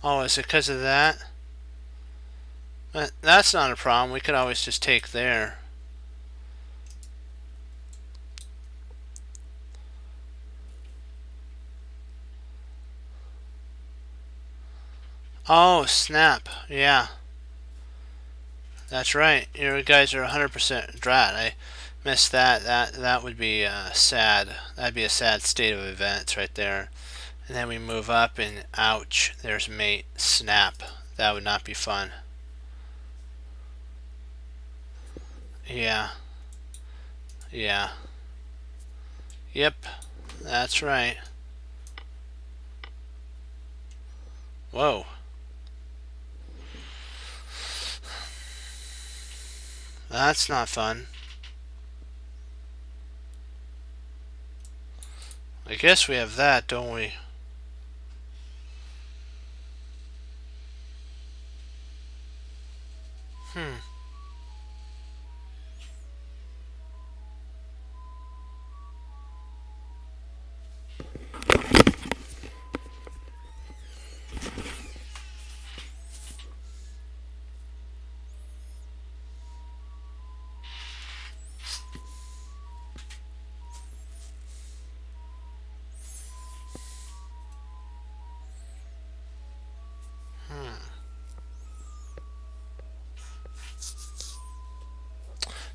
Oh, is it because of that? But that's not a problem. We could always just take there. Oh, snap. Yeah. That's right. You guys are 100% drat. I missed that. That would be sad. That'd be a sad state of events right there. And then we move up and ouch, there's mate. Snap. That would not be fun. Yeah. Yeah. Yep. That's right. Whoa. That's not fun. I guess we have that, don't we? Hmm.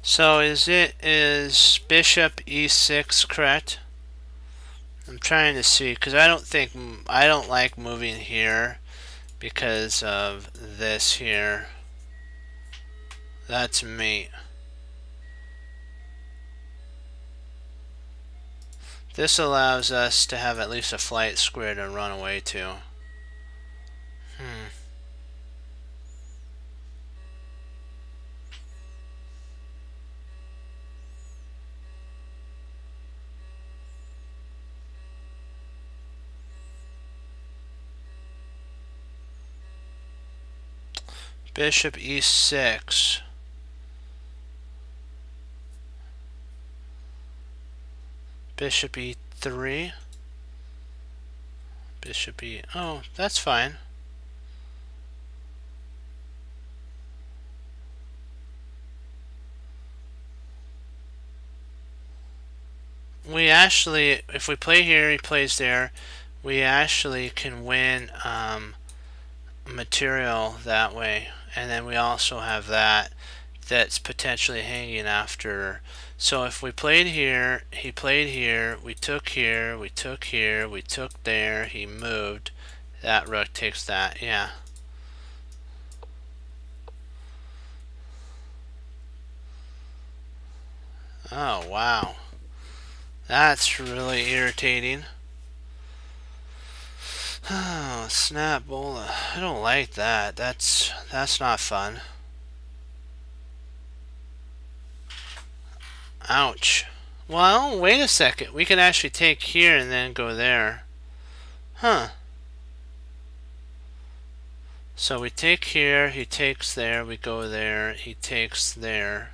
So is bishop e6 correct? I'm trying to see because I don't like moving here because of this here. That's mate. This allows us to have at least a flight square to run away to. Hmm. Bishop e6. Bishop e3. Bishop e... Oh, that's fine. We actually, if we play here, he plays there, we actually can win material that way. And then we also have that's potentially hanging after. So if we played here, he played here, we took here, we took here, we took there, he moved, that rook takes that, yeah. Oh, wow. That's really irritating. Oh, snap bola. I don't like that. That's not fun. Ouch. Well, wait a second. We can actually take here and then go there. Huh. So we take here, he takes there, we go there, he takes there.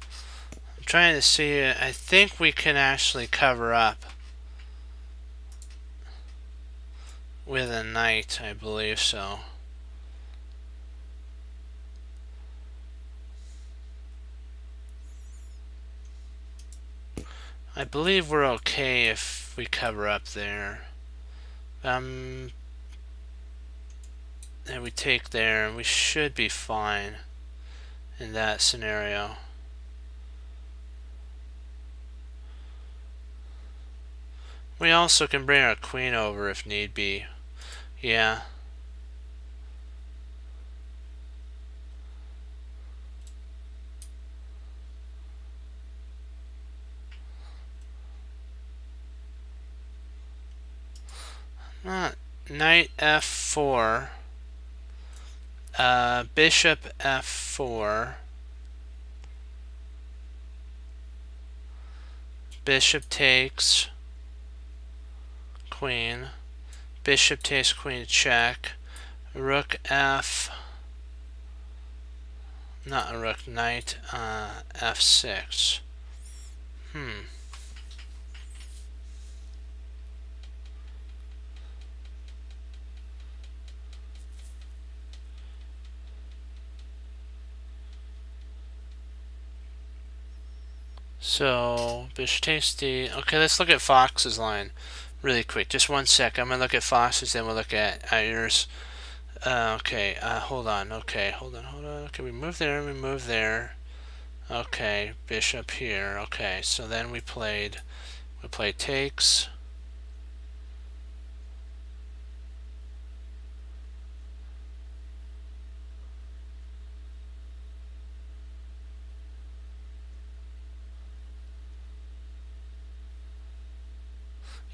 I'm trying to see, I think we can actually cover up with a knight, I believe so. I believe we're okay if we cover up there. And we take there, and we should be fine in that scenario. We also can bring our queen over if need be. Yeah. Knight f4. Bishop f4. Bishop takes. Queen. Bishop takes queen check. Rook f. Not a rook, knight f6. So, bishop takes d. Okay, let's look at Fox's line really quick. Just 1 sec. I'm going to look at Fox's, then we'll look at yours. Okay, hold on. Okay, hold on. Okay, we move there, we move there. Okay, bishop here. Okay, so then we played takes.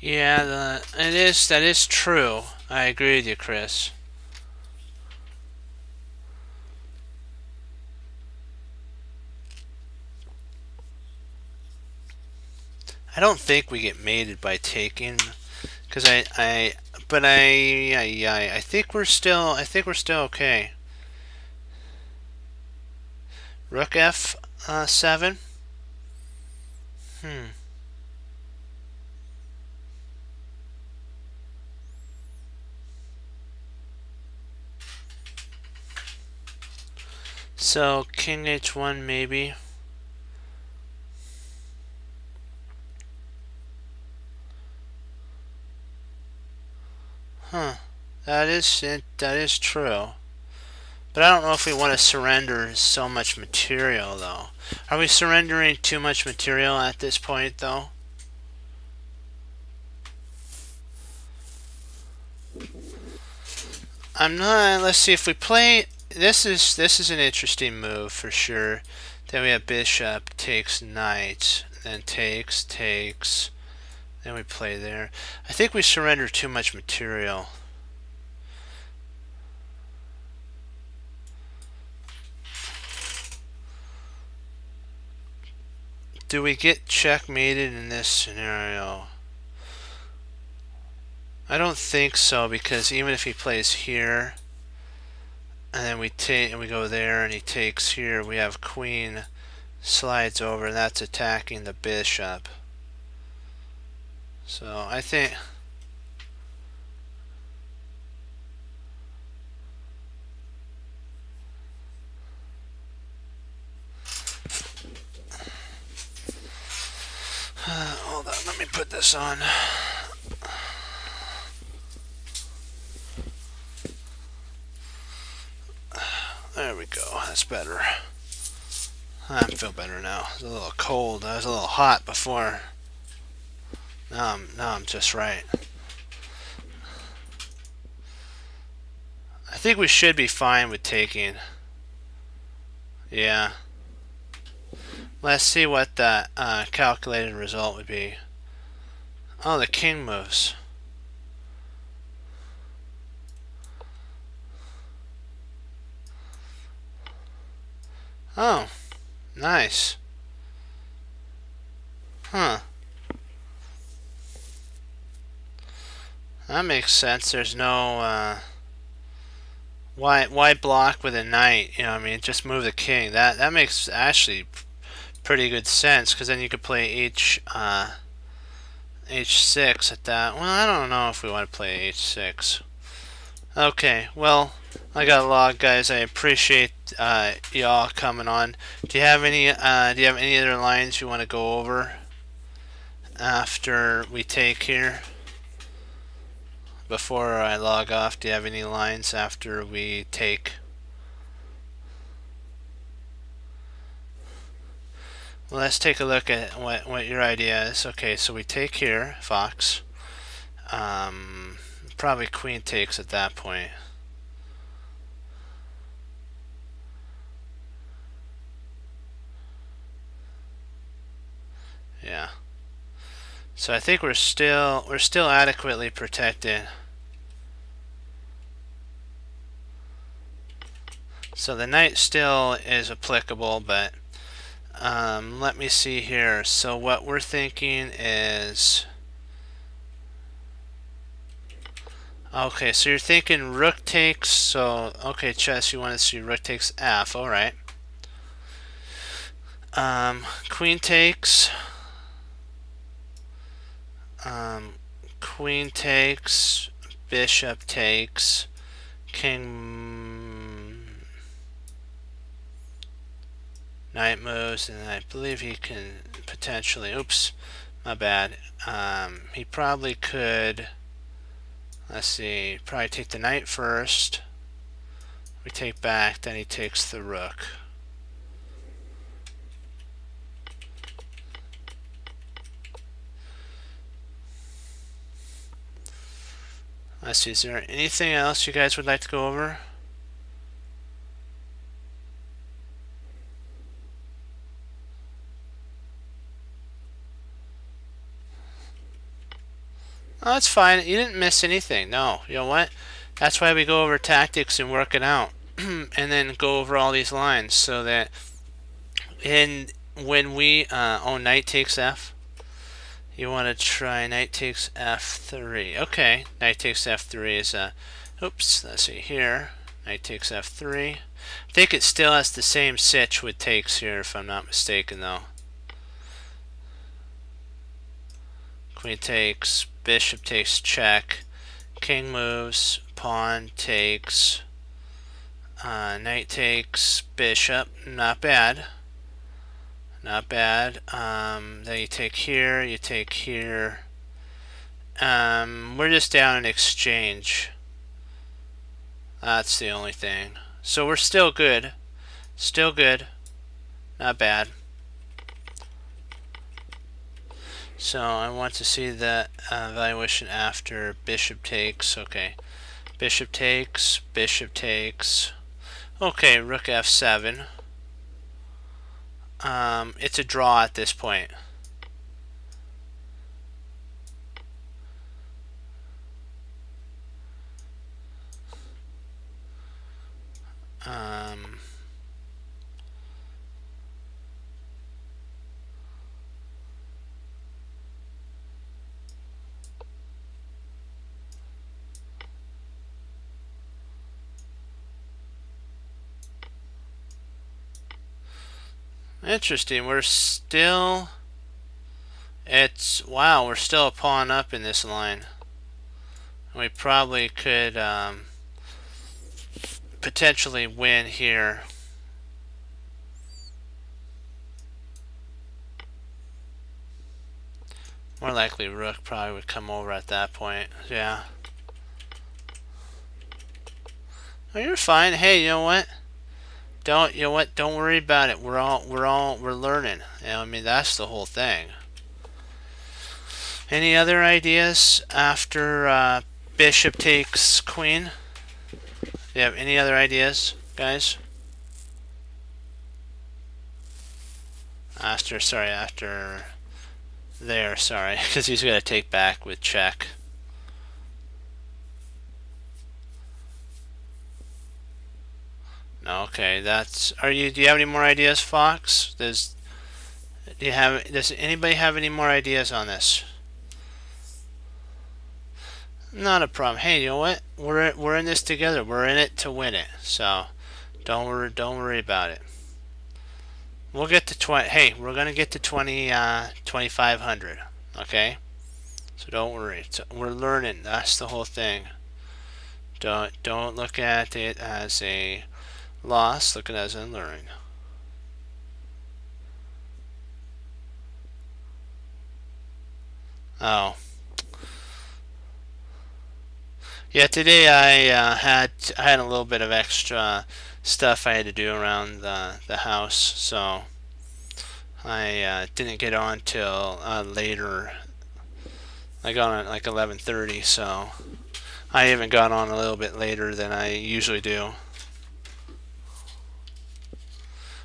Yeah, that is true. I agree with you, Chris. I don't think we get mated by taking, because I think we're still okay. Rook f7. So king h1 maybe. Huh. That is true. But I don't know if we want to surrender so much material, though. Are we surrendering too much material at this point, though? I'm not. Let's see if we play. This is an interesting move for sure. Then we have bishop takes knight, then takes. Then we play there. I think we surrender too much material. Do we get checkmated in this scenario? I don't think so, because even if he plays here, and then we take and we go there, and he takes here, we have queen slides over, and that's attacking the bishop. So I think. Hold on, let me put this on. There we go. That's better. I feel better now. It was a little cold. I was a little hot before. Now I'm just right. I think we should be fine with taking. Yeah. Let's see what the calculated result would be. Oh, the king moves. Oh, Nice. Huh. That makes sense. There's no why block with a knight? You know, I mean, just move the king. That makes actually pretty good sense, because then you could play h6 at that. Well, I don't know if we want to play h6. Okay, well, I got a log, guys. I appreciate y'all coming on. Do you have any other lines you want to go over after we take here? Before I log off, do you have any lines after we take? Well, let's take a look at what your idea is. Okay, so we take here, Fox. Probably queen takes at that point. Yeah. So I think we're still adequately protected. So the knight still is applicable, but let me see here. So what we're thinking is, okay, so you're thinking rook takes. So okay, chess, you want to see rook takes f. All right. Queen takes. Queen takes. Bishop takes. King. Knight moves, and I believe he can potentially. Oops, my bad. He probably could. Let's see. Probably take the knight first. We take back, then he takes the rook. Let's see. Is there anything else you guys would like to go over? Oh, that's fine. You didn't miss anything. No. You know what? That's why we go over tactics and work it out. And then go over all these lines so that when we knight takes f, you want to try knight takes f3. Okay, knight takes f3 is a oops, let's see here. Knight takes f3. I think it still has the same sitch with takes here, if I'm not mistaken, though. Queen takes, bishop takes check, king moves, pawn takes, knight takes, bishop, not bad. Not bad. Then you take here, you take here. We're just down in exchange. That's the only thing. So we're still good. Still good. Not bad. So I want to see the evaluation after bishop takes. Okay. Bishop takes, bishop takes. Okay, rook f7. It's a draw at this point. Interesting. We're still... wow, we're still a pawn up in this line. We probably could potentially win here. More likely rook probably would come over at that point. Yeah. Oh, you're fine. Hey, you know what? Don't worry about it. We're learning. You know, I mean, that's the whole thing. Any other ideas after bishop takes queen? Do you have any other ideas, guys? After there, sorry, because he's got to take back with check. No, okay, that's. Are you? Do you have any more ideas, Fox? Does anybody have any more ideas on this? Not a problem. Hey, you know what? We're in this together. We're in it to win it. So don't worry about it. We'll get to 20. Hey, we're gonna get to 2500. Okay. So don't worry. We're learning. That's the whole thing. Don't look at it as a loss. Look at it as a learning. Oh. Yeah, today I had a little bit of extra stuff I had to do around the house, so I didn't get on till later. I got on at like 11:30, so I even got on a little bit later than I usually do.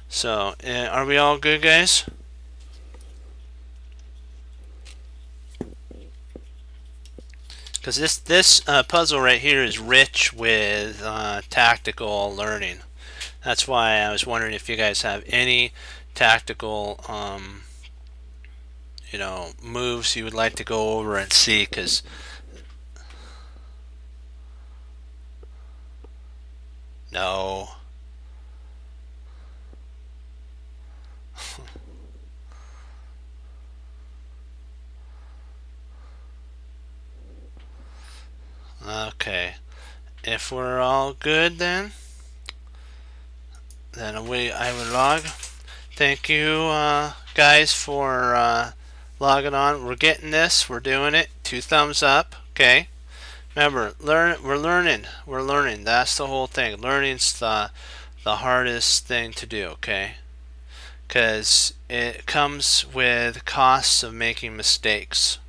So, are we all good, guys? Because this puzzle right here is rich with tactical learning. That's why I was wondering if you guys have any tactical moves you would like to go over and see. Because no. Okay, if we're all good, then I would log. Thank you, guys, for logging on. We're getting this. We're doing it. 2 thumbs up. Okay. Remember, We're learning. We're learning. That's the whole thing. Learning's the hardest thing to do. Okay. Because it comes with costs of making mistakes.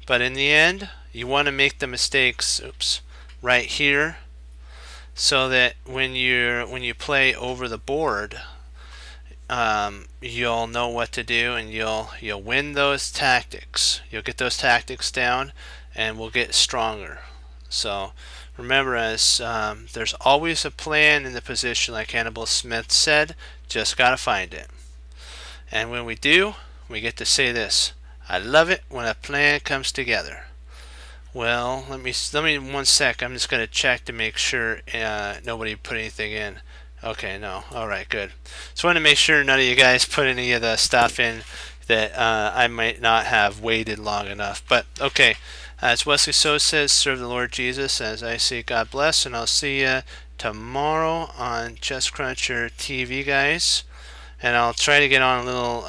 But in the end, you want to make the mistakes. Right here, so that when you play over the board, you'll know what to do, and you'll win those tactics. You'll get those tactics down, and we'll get stronger. So remember, as there's always a plan in the position, like Hannibal Smith said. Just gotta find it. And when we do, we get to say this: I love it when a plan comes together. Well, let me 1 sec. I'm just gonna check to make sure nobody put anything in. Okay, no. All right, good. Just want to make sure none of you guys put any of the stuff in that I might not have waited long enough. But okay, as Wesley So says, serve the Lord Jesus. As I say, God bless, and I'll see you tomorrow on Chess Cruncher TV, guys. And I'll try to get on a little,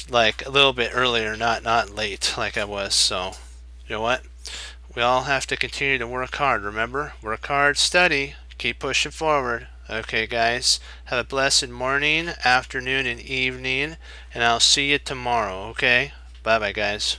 like a little bit earlier, not late like I was. So, you know what? We all have to continue to work hard. Remember, work hard, study, keep pushing forward. Okay, guys, have a blessed morning, afternoon, and evening, and I'll see you tomorrow. Okay, bye bye, guys.